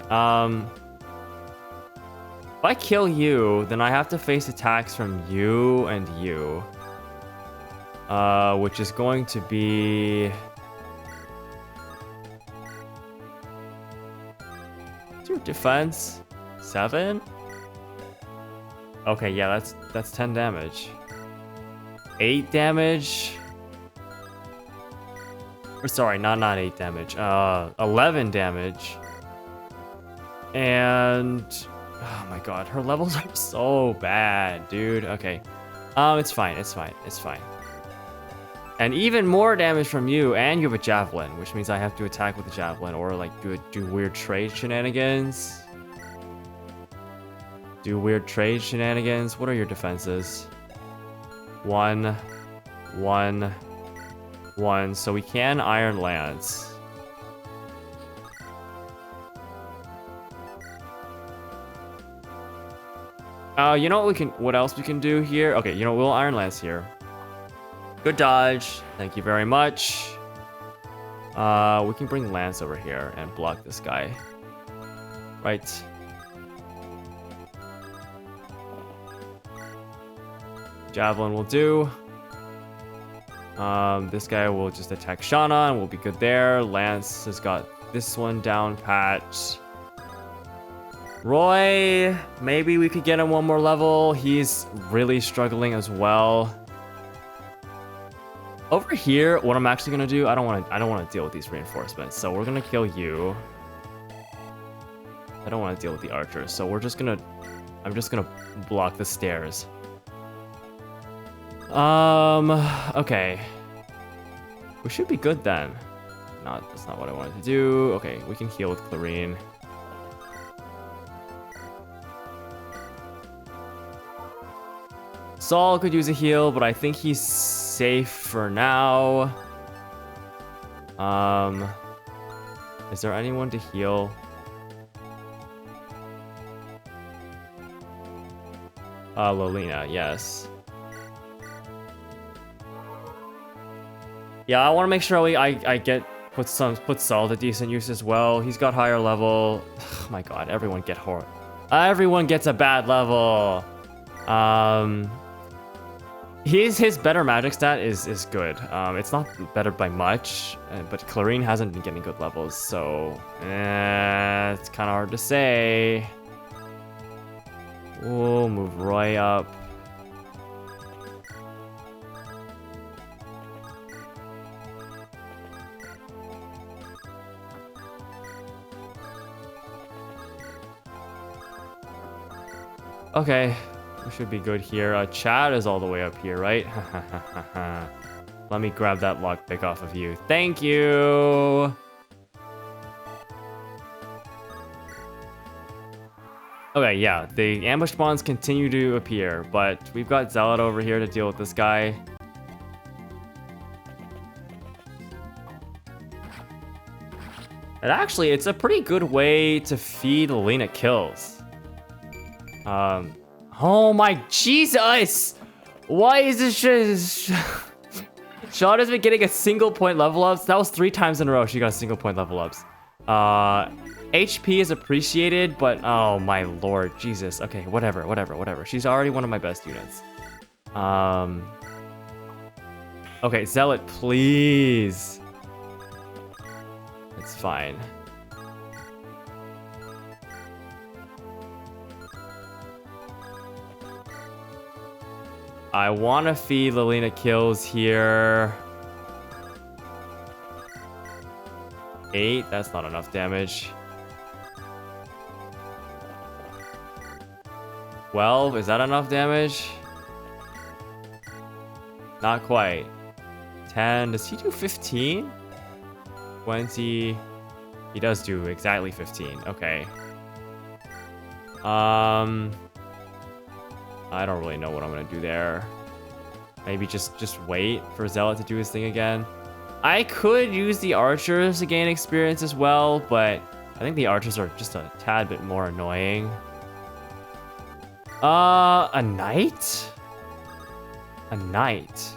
If I kill you, then I have to face attacks from you and you. Which is going to be... What's your defense? 7? Okay, yeah, that's 10 damage. 8 damage. Or sorry, not 8 damage. 11 damage. And oh my god, her levels are so bad, dude. Okay. It's fine. And even more damage from you, and you have a javelin, which means I have to attack with a javelin or like do weird trade shenanigans. What are your defenses? 1, 1, 1. So we can Iron Lance. You know what else we can do here? Okay, you know, we'll Iron Lance here. Good dodge. Thank you very much. We can bring Lance over here and block this guy. Right. Javelin will do. This guy will just attack Shauna and we'll be good there. Lance has got this one down pat. Roy, maybe we could get him one more level. He's really struggling as well. Over here, what I'm actually gonna do, I don't want to deal with these reinforcements, so we're gonna kill you. I don't want to deal with the archers, so I'm just gonna block the stairs. Okay. We should be good then. No, that's not what I wanted to do. Okay, we can heal with chlorine. Saul could use a heal, but I think he's safe for now. Is there anyone to heal? Lilina, yes. Yeah, I want to make sure I put Saul to decent use as well. He's got higher level. Oh my god, everyone gets a bad level. His better magic stat is good. It's not better by much, but Chlorine hasn't been getting good levels, so it's kind of hard to say. We'll move Roy up. Okay, we should be good here. Chad is all the way up here, right? Let me grab that lockpick off of you. Thank you! Okay, yeah, the ambush spawns continue to appear, but we've got Zealot over here to deal with this guy. And actually, it's a pretty good way to feed Lena kills. Oh my Jesus! Why is this just... Sean has been getting a single point level ups. That was 3 times in a row she got a single point level ups. HP is appreciated, but oh my lord, Jesus. Okay, whatever. She's already one of my best units. Okay, Zealot, please. It's fine. I want to feed Lilina kills here. 8, that's not enough damage. 12, is that enough damage? Not quite. 10, does he do 15? 20, he does do exactly 15, okay. I don't really know what I'm gonna do there. Maybe just wait for Zealot to do his thing again. I could use the archers to gain experience as well, but I think the archers are just a tad bit more annoying. A knight? A knight.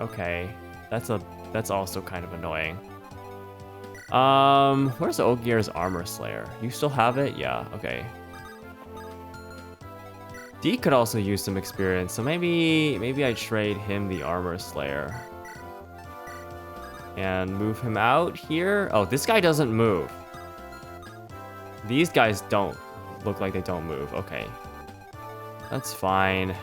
Okay, that's also kind of annoying. Where's Ogier's Armor Slayer? You still have it? Yeah, okay. D could also use some experience, so maybe I trade him the Armor Slayer. And move him out here. Oh, this guy doesn't move. These guys don't look like they don't move. Okay. That's fine. In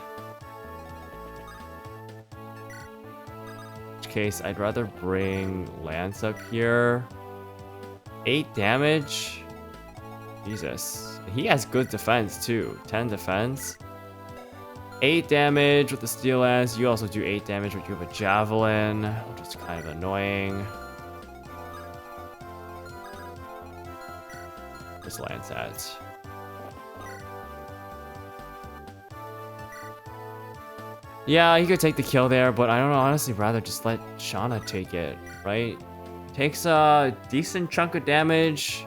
which case, I'd rather bring Lance up here. 8 damage. Jesus. He has good defense too. 10 defense. 8 damage with the Steel Lance. You also do 8 damage, but you have a Javelin, which is kind of annoying. Where's Lance at? Yeah, he could take the kill there, but I don't know, honestly rather just let Shauna take it, right? Takes a decent chunk of damage,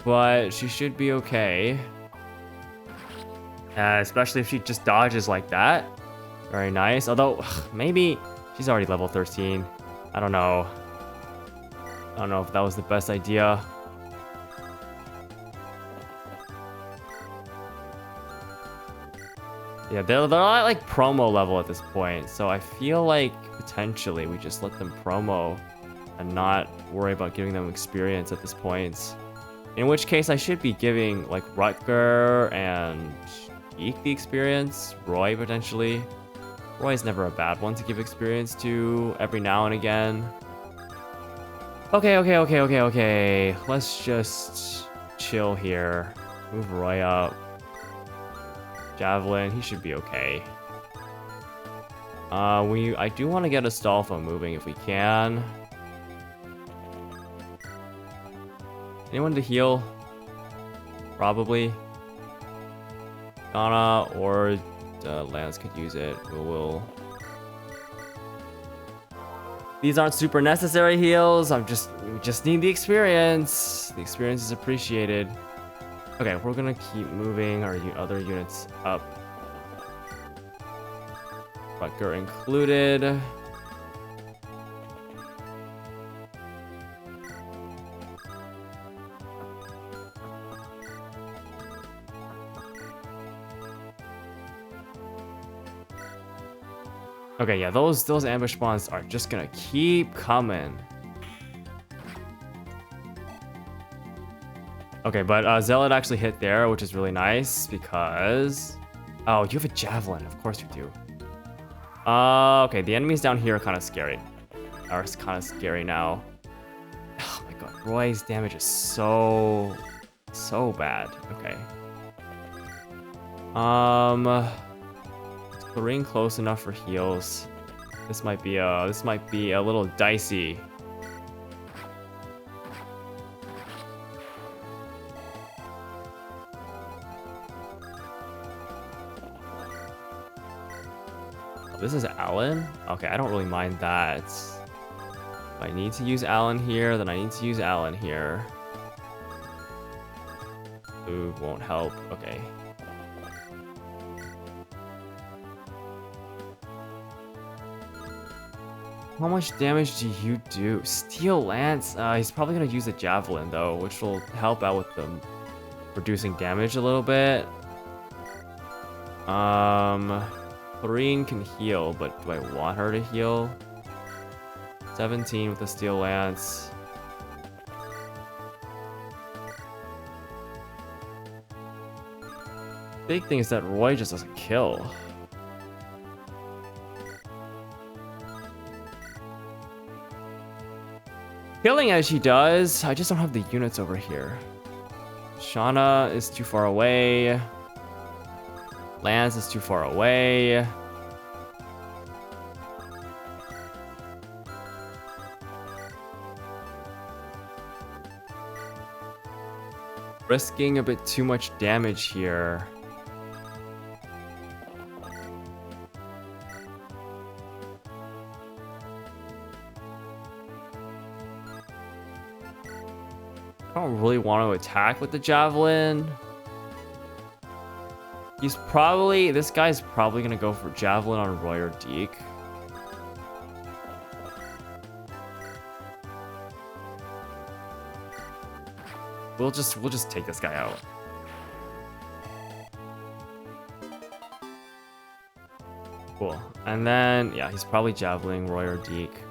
but she should be okay. Especially if she just dodges like that. Very nice. Although, maybe she's already level 13. I don't know. I don't know if that was the best idea. Yeah, they're at like promo level at this point. So I feel like potentially we just let them promo and not worry about giving them experience at this point. In which case I should be giving like Rutger and Eek the experience. Roy potentially. Roy's never a bad one to give experience to every now and again. Okay. Let's just chill here. Move Roy up. Javelin, he should be okay. I do want to get Astolfo moving if we can. Anyone to heal? Probably. Donna or Lance could use it. We'll... These aren't super necessary heals. We just need the experience. The experience is appreciated. Okay, we're gonna keep moving our other units up. Rutger included. Okay, yeah, those ambush spawns are just gonna keep coming. Okay, but Zealot actually hit there, which is really nice because... Oh, you have a Javelin. Of course you do. Okay, the enemies down here are kind of scary. Are kind of scary now. Oh my god, Roy's damage is so bad. Okay. Chlorine close enough for heals. This might be a little dicey. This is Alan? Okay, I don't really mind that. If I need to use Alan here, then I need to use Alan here. Ooh, won't help. Okay. How much damage do you do? Steel Lance? He's probably gonna use a Javelin though, which will help out with them reducing damage a little bit. Lorene can heal, but do I want her to heal? 17 with the Steel Lance. Big thing is that Roy just doesn't kill. Killing as she does, I just don't have the units over here. Shauna is too far away. Lance is too far away. Risking a bit too much damage here. I don't really want to attack with the Javelin. This guy's probably gonna go for Javelin on Roy or Deke. We'll just take this guy out. Cool. And then yeah, he's probably Javelin Roy or Deke.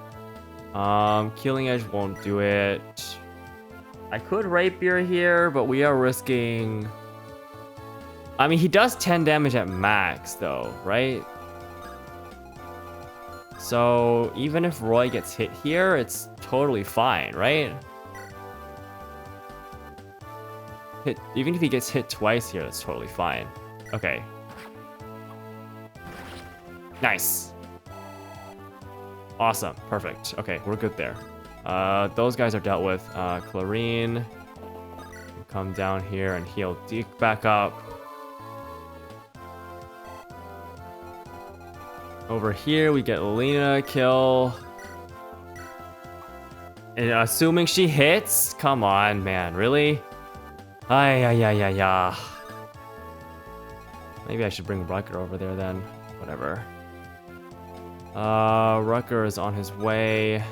Killing Edge won't do it. I could Rapier here, but we are risking... I mean, he does 10 damage at max, though, right? So, even if Roy gets hit here, it's totally fine, right? Even if he gets hit twice here, that's totally fine. Okay. Nice. Awesome. Perfect. Okay, we're good there. Those guys are dealt with. Clarine. Come down here and heal Deke back up. Over here, we get Lena kill. And assuming she hits? Come on, man. Really? Ay. Maybe I should bring Rucker over there then. Whatever. Rucker is on his way.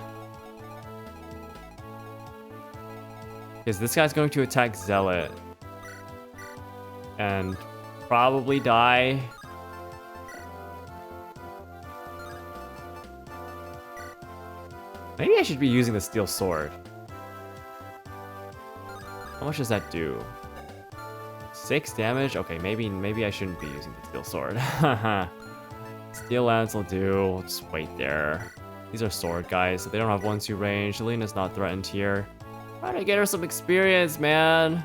Because this guy's going to attack Zealot. And probably die. Maybe I should be using the Steel Sword. How much does that do? 6 damage? Okay, maybe I shouldn't be using the Steel Sword. Steel Lance will do. We'll just wait there. These are sword guys, so they don't have 1-2 range. Lena's not threatened here. Trying to get her some experience, man.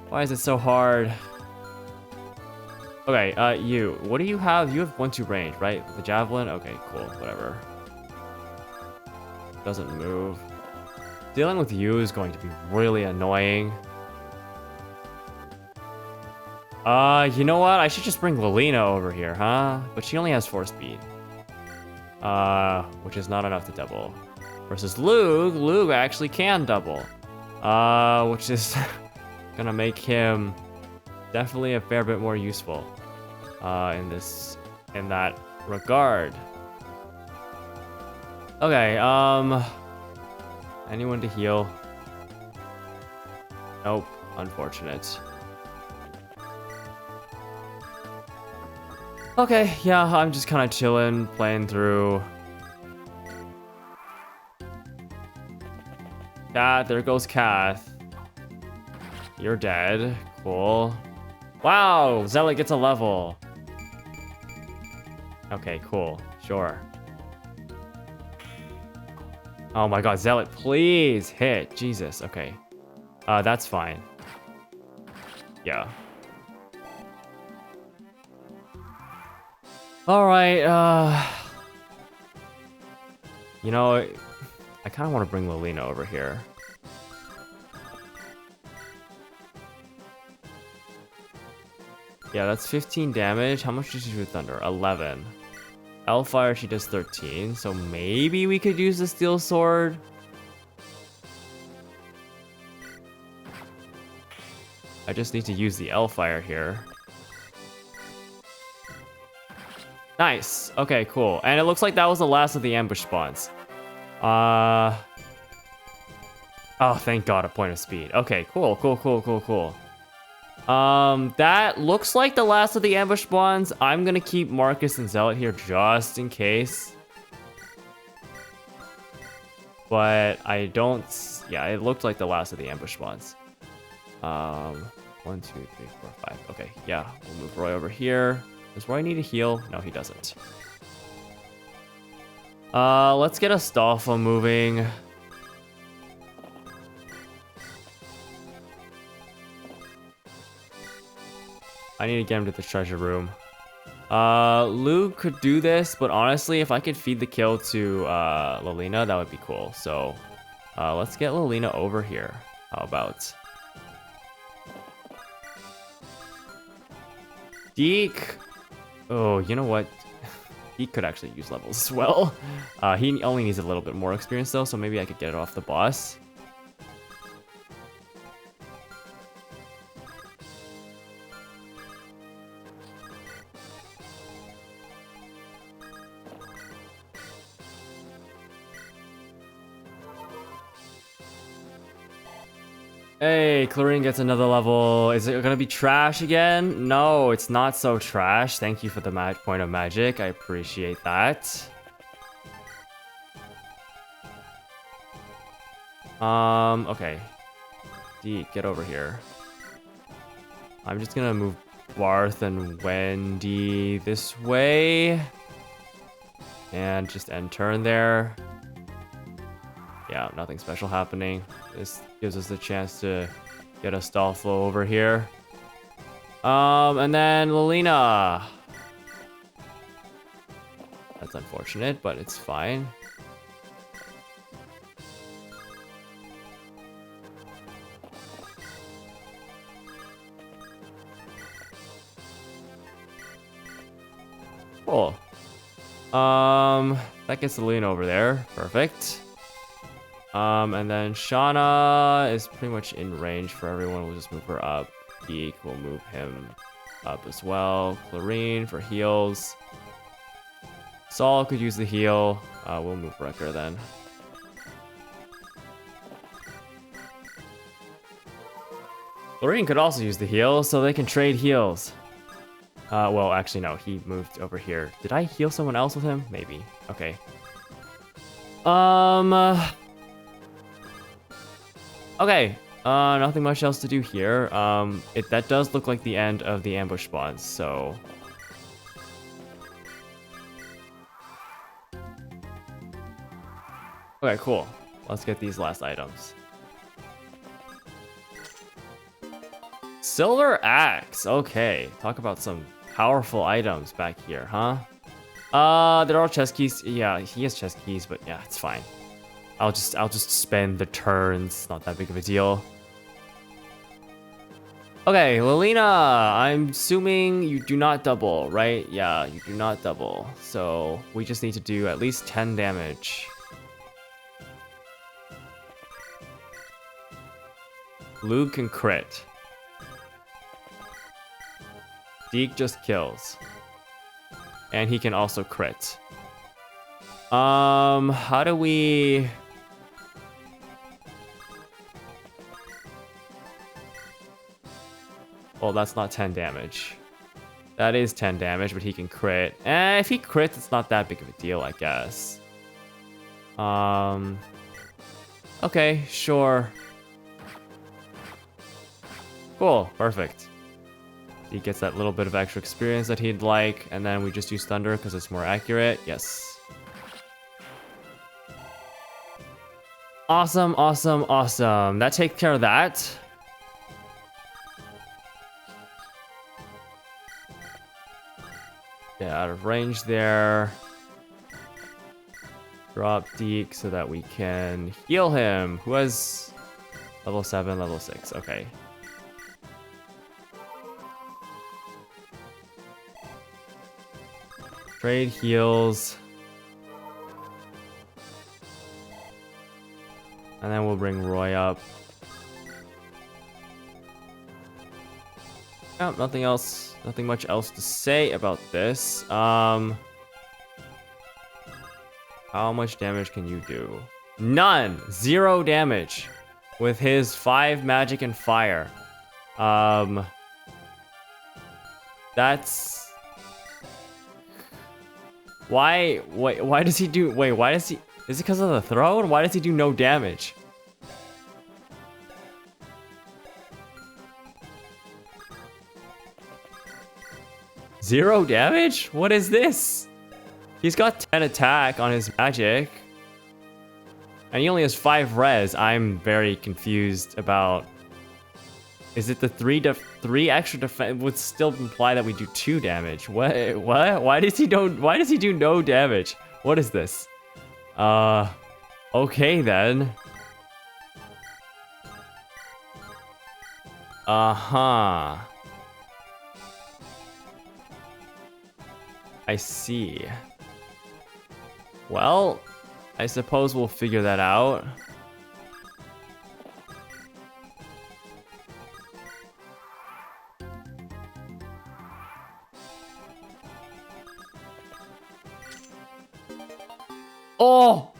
Why is it so hard? Okay, what do you have? You have 1-2 range, right? The Javelin? Okay, cool, whatever. Doesn't move. Dealing with you is going to be really annoying. You know what? I should just bring Lelina over here, huh? But she only has 4 speed. Which is not enough to double. Versus Lug actually can double. Which is gonna make him definitely a fair bit more useful. In that regard. Okay, anyone to heal? Nope, unfortunate. Okay, yeah, I'm just kind of chilling, playing through. There goes Kath. You're dead. Cool. Wow, Zealot gets a level. Okay, cool. Sure. Oh my god, Zealot, please hit. Jesus, okay. That's fine. Yeah. Alright, you know, I kind of want to bring Lelina over here. Yeah, that's 15 damage. How much did she do with Thunder? 11. Hellfire, she does 13. So maybe we could use the Steel Sword. I just need to use the Hellfire here. Nice. Okay, cool. And it looks like that was the last of the ambush spawns. Oh, thank God, a point of speed. Okay, cool. That looks like the last of the ambush spawns. I'm gonna keep Marcus and Zealot here just in case. But I don't... Yeah, it looked like the last of the ambush spawns. 1, 2, 3, 4, 5. Okay, yeah, we'll move Roy over here. Does Roy need a heal? No, he doesn't. Let's get Astolfo moving. I need to get him to the treasure room. Luke could do this, but honestly, if I could feed the kill to Lilina, that would be cool. So, let's get Lilina over here. How about? Deke. Oh, you know what? He could actually use levels as well. He only needs a little bit more experience though, so maybe I could get it off the boss. Hey, Clarine gets another level. Is it gonna be trash again? No, it's not so trash. Thank you for the point of magic. I appreciate that. Okay. Deke, get over here. I'm just gonna move Barth and Wendy this way. And just end turn there. Yeah, nothing special happening. This gives us the chance to get Astolfo over here. And then Lilina. That's unfortunate, but it's fine. Cool. That gets Lilina over there. Perfect. And then Shauna is pretty much in range for everyone. We'll just move her up. Deke will move him up as well. Clarine for heals. Saul could use the heal. We'll move Wrecker then. Clarine could also use the heal, so they can trade heals. Well, actually, no. He moved over here. Did I heal someone else with him? Maybe. Okay. Okay, nothing much else to do here. That does look like the end of the ambush spawns, so... Okay, cool. Let's get these last items. Silver Axe, okay. Talk about some powerful items back here, huh? They're all chest keys. Yeah, he has chest keys, but yeah, it's fine. I'll just spend the turns. Not that big of a deal. Okay, Lilina, I'm assuming you do not double, right? Yeah, you do not double. So we just need to do at least 10 damage. Luke can crit. Deke just kills. And he can also crit. How do we... Well, that's not 10 damage. That is 10 damage, but he can crit. If he crits, it's not that big of a deal, I guess. Okay, sure. Cool, perfect. He gets that little bit of extra experience that he'd like, and then we just use Thunder because it's more accurate. Yes. Awesome, awesome, awesome. That takes care of that. Get out of range there. Drop Deke so that we can heal him. Who has level 7, level 6? Okay. Trade heals. And then we'll bring Roy up. Oh, nothing else. Nothing much else to say about this. How much damage can you do? None! 0 damage. With his 5 magic and fire. That's... Why does he do... Wait, why does he... Is it because of the throne? Why does he do no damage? Zero damage? What is this? He's got 10 attack on his magic. And he only has 5 res. I'm very confused about... Is it the 3 extra defense? Would still imply that we do 2 damage. What? Why does he do no damage? What is this? Okay then. Uh-huh. I see. Well, I suppose we'll figure that out.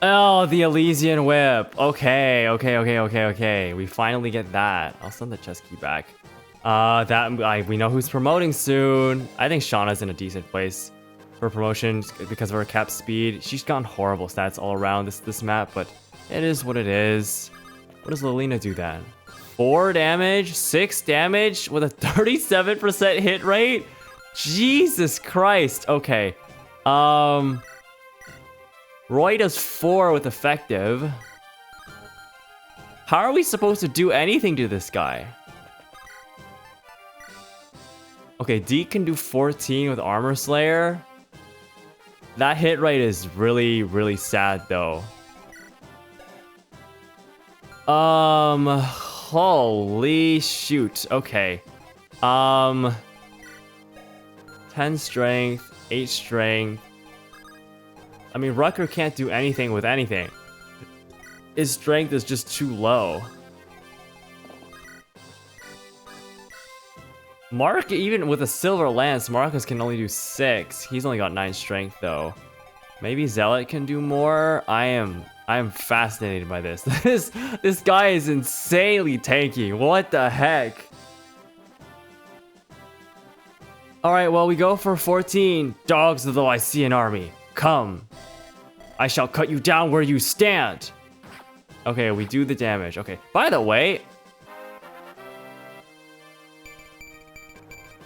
Oh, the Elysian Whip. Okay. We finally get that. I'll send the chest key back. We know who's promoting soon. I think Shauna's in a decent place for promotion because of her cap speed. She's gotten horrible stats all around this map, but it is what it is. What does Lilina do then? 4 damage, 6 damage with a 37% hit rate? Jesus Christ. Okay. Roy does 4 with effective. How are we supposed to do anything to this guy? Okay, Deke can do 14 with Armor Slayer. That hit rate is really, really sad though. Holy shoot. Okay. 10 strength, 8 strength. I mean, Rucker can't do anything with anything. His strength is just too low. Mark, even with a silver lance, Marcus can only do 6. He's only got 9 strength though. Maybe Zealot can do more. I am fascinated by this. This guy is insanely tanky. What the heck? Alright, well, we go for 14. Dogs of the Lycian army, come. I shall cut you down where you stand. Okay, we do the damage. Okay, by the way...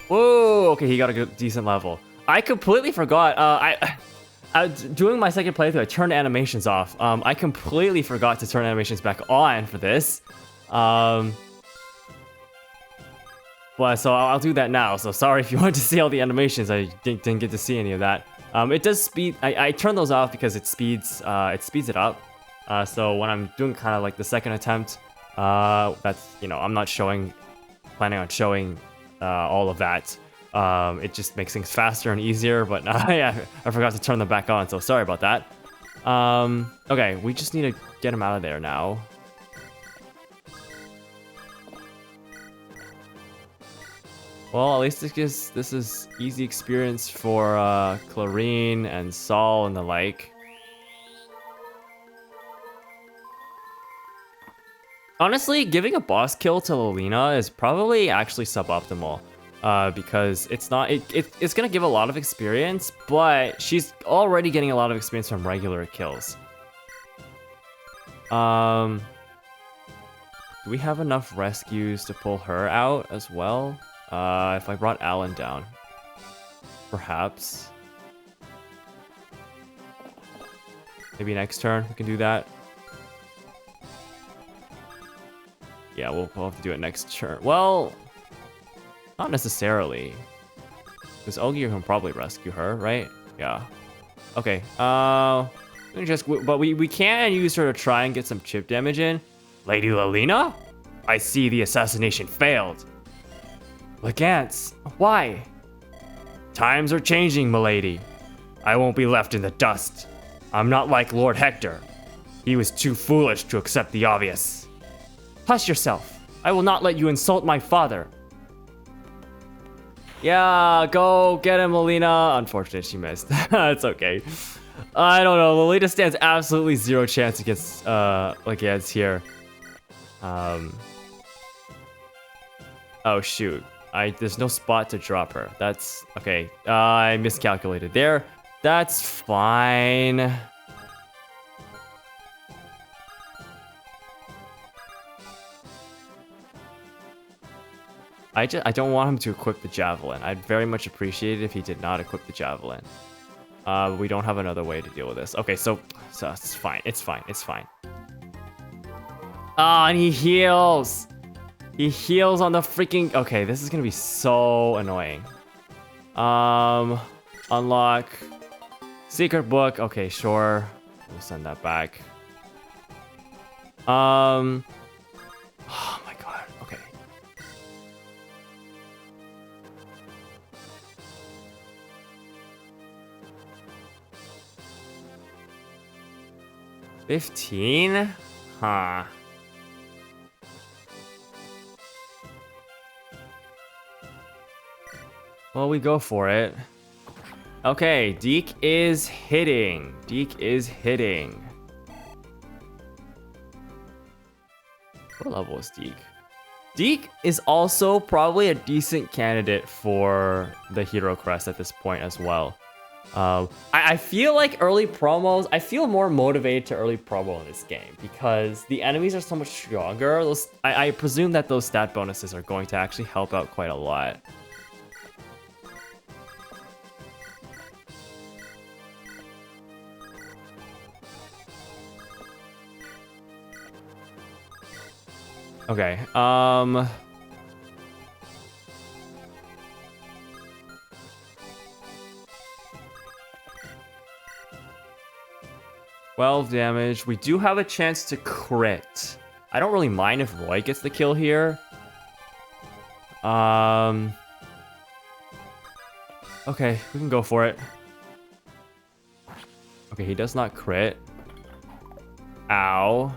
Whoa, okay, he got a good, decent level. I completely forgot. Doing my second playthrough, I turned animations off. I completely forgot to turn animations back on for this. Well, so I'll do that now. So sorry if you wanted to see all the animations. I didn't get to see any of that. It does speed. I turned those off because it speeds it up. So when I'm doing kind of like the second attempt, that's, you know, I'm not planning on showing all of that. It just makes things faster and easier, but yeah, I forgot to turn them back on, so sorry about that. Okay, we just need to get him out of there now. Well, at least this is easy experience for Clarine and Saul and the like. Honestly, giving a boss kill to Lilina is probably actually suboptimal. Because it's gonna give a lot of experience, but she's already getting a lot of experience from regular kills. Do we have enough rescues to pull her out as well? If I brought Alan down, perhaps. Maybe next turn we can do that. Yeah, we'll have to do it next turn. Well, not necessarily. Because Ogier can probably rescue her, right? Yeah. Okay. But we can use her to try and get some chip damage in. Lady Lilina? I see the assassination failed. Legance, why? Times are changing, milady. I won't be left in the dust. I'm not like Lord Hector. He was too foolish to accept the obvious. Hush yourself. I will not let you insult my father. Yeah, go get him, Lolina. Unfortunate, she missed. It's okay. I don't know. Lolina stands absolutely zero chance against here. Oh shoot. There's no spot to drop her. That's okay. I miscalculated there. That's fine. I don't want him to equip the javelin. I'd very much appreciate it if he did not equip the javelin. We don't have another way to deal with this. Okay, so it's fine. It's fine. It's fine. Ah, and he heals. He heals on the freaking... Okay, this is gonna be so annoying. Unlock. Secret book. Okay, sure. We'll send that back. Oh my god. Okay. $15? Huh. Well, we go for it. Okay, Deke is hitting. Deke is hitting. What level is Deke? Deke is also probably a decent candidate for the hero crest at this point as well. I feel like early promos, I feel more motivated to early promo in this game because the enemies are so much stronger. I presume that those stat bonuses are going to actually help out quite a lot. Okay, 12 damage. We do have a chance to crit. I don't really mind if Roy gets the kill here. Okay, we can go for it. Okay, he does not crit. Ow.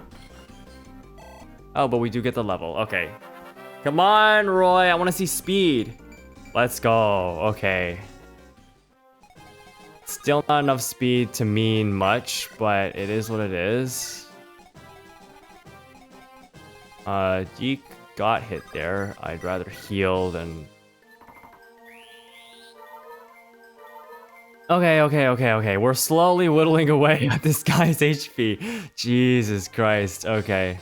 Oh, but we do get the level. Okay. Come on, Roy. I want to see speed. Let's go. Okay. Still not enough speed to mean much, but it is what it is. Deke got hit there. I'd rather heal than... Okay. We're slowly whittling away at this guy's HP. Jesus Christ. Okay.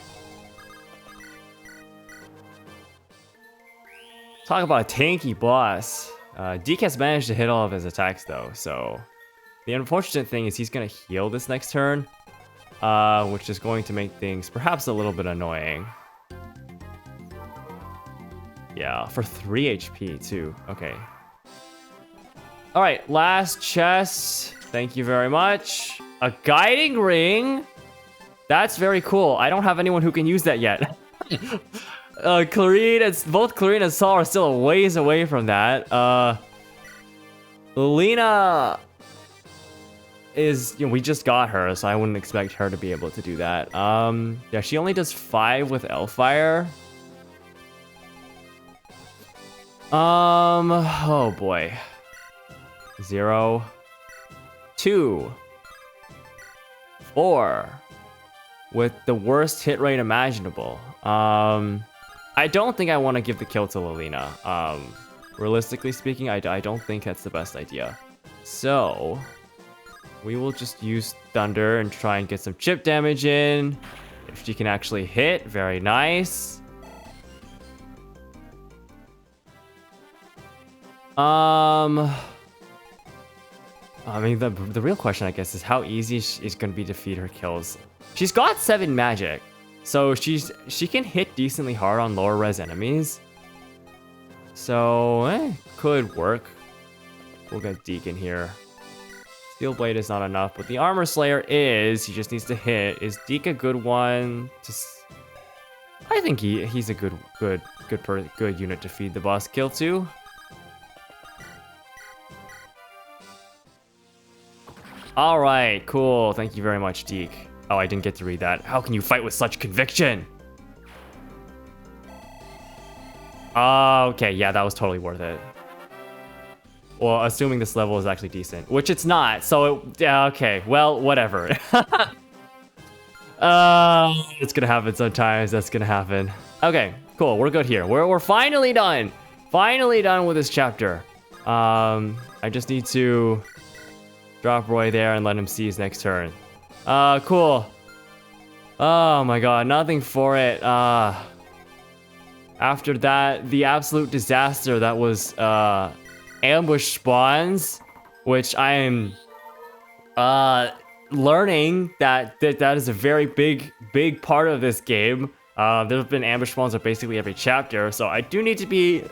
Talk about a tanky boss. Deke has managed to hit all of his attacks though, so... The unfortunate thing is he's gonna heal this next turn, which is going to make things perhaps a little bit annoying. Yeah, for 3 HP too. Okay. Alright, last chest. Thank you very much. A guiding ring? That's very cool. I don't have anyone who can use that yet. Both Clarine and Saul are still a ways away from that. Lena is, you know, we just got her, so I wouldn't expect her to be able to do that. Yeah, she only does 5 with Elfire. Oh boy. 0, 2, 4, with the worst hit rate imaginable. I don't think I want to give the kill to Lolina. Realistically speaking, I don't think that's the best idea. So, we will just use Thunder and try and get some chip damage in. If she can actually hit, very nice. I mean, the real question, I guess, is how easy is going to be to feed her kills. She's got 7 magic, so she can hit decently hard on lower res enemies. So, could work. We'll get Deke in here. Steel Blade is not enough, but the Armor Slayer is. He just needs to hit. Is Deke a good one? I think he's a good unit to feed the boss kill to. All right, cool. Thank you very much, Deke. Oh, I didn't get to read that. How can you fight with such conviction? Okay, yeah, that was totally worth it. Well, assuming this level is actually decent, which it's not. So, yeah, okay. Well, whatever. It's gonna happen sometimes. That's gonna happen. Okay, cool. We're good here. We're finally done. Finally done with this chapter. I just need to drop Roy there and let him see his next turn. Cool. Oh my god, nothing for it. After that, the absolute disaster that was ambush spawns, which I am learning that is a very big part of this game. There have been ambush spawns at basically every chapter, so I do need to be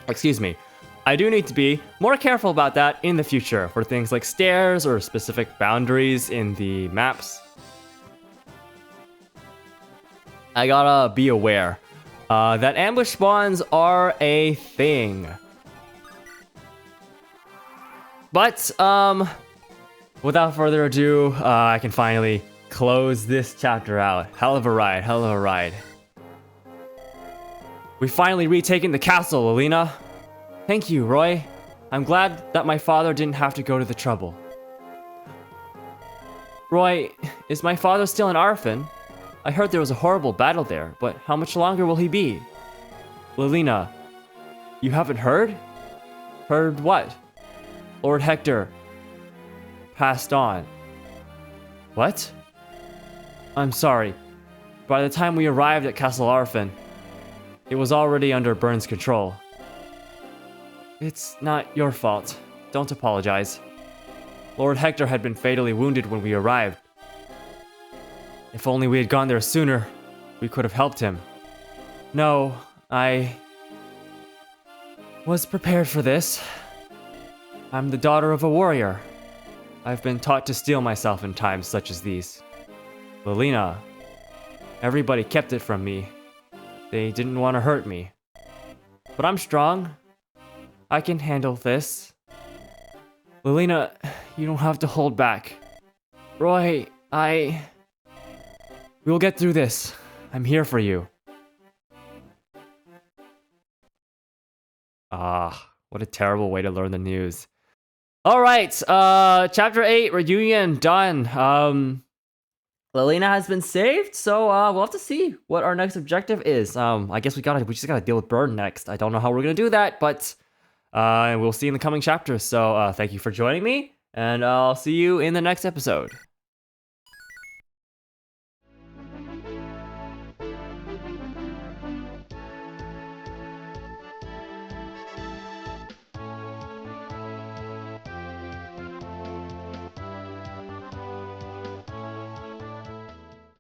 excuse me. I do need to be more careful about that in the future for things like stairs or specific boundaries in the maps. I gotta be aware that ambush spawns are a thing. But, without further ado, I can finally close this chapter out. Hell of a ride, hell of a ride. We've finally retaken the castle, Alina. Thank you, Roy. I'm glad that my father didn't have to go to the trouble. Roy, is my father still an orphan? I heard there was a horrible battle there, but how much longer will he be? Lilina, you haven't heard? Heard what? Lord Hector passed on. What? I'm sorry. By the time we arrived at Castle Arfin, it was already under Byrne's control. It's not your fault. Don't apologize. Lord Hector had been fatally wounded when we arrived. If only we had gone there sooner, we could have helped him. No, I was prepared for this. I'm the daughter of a warrior. I've been taught to steel myself in times such as these. Lilina, everybody kept it from me. They didn't want to hurt me. But I'm strong. I can handle this. Lilina, you don't have to hold back. Roy, we'll get through this. I'm here for you. What a terrible way to learn the news. Alright, chapter 8, reunion, done. Lilina has been saved, so we'll have to see what our next objective is. I guess we just gotta deal with Byrne next. I don't know how we're gonna do that, but we'll see in the coming chapters. So thank you for joining me, and I'll see you in the next episode.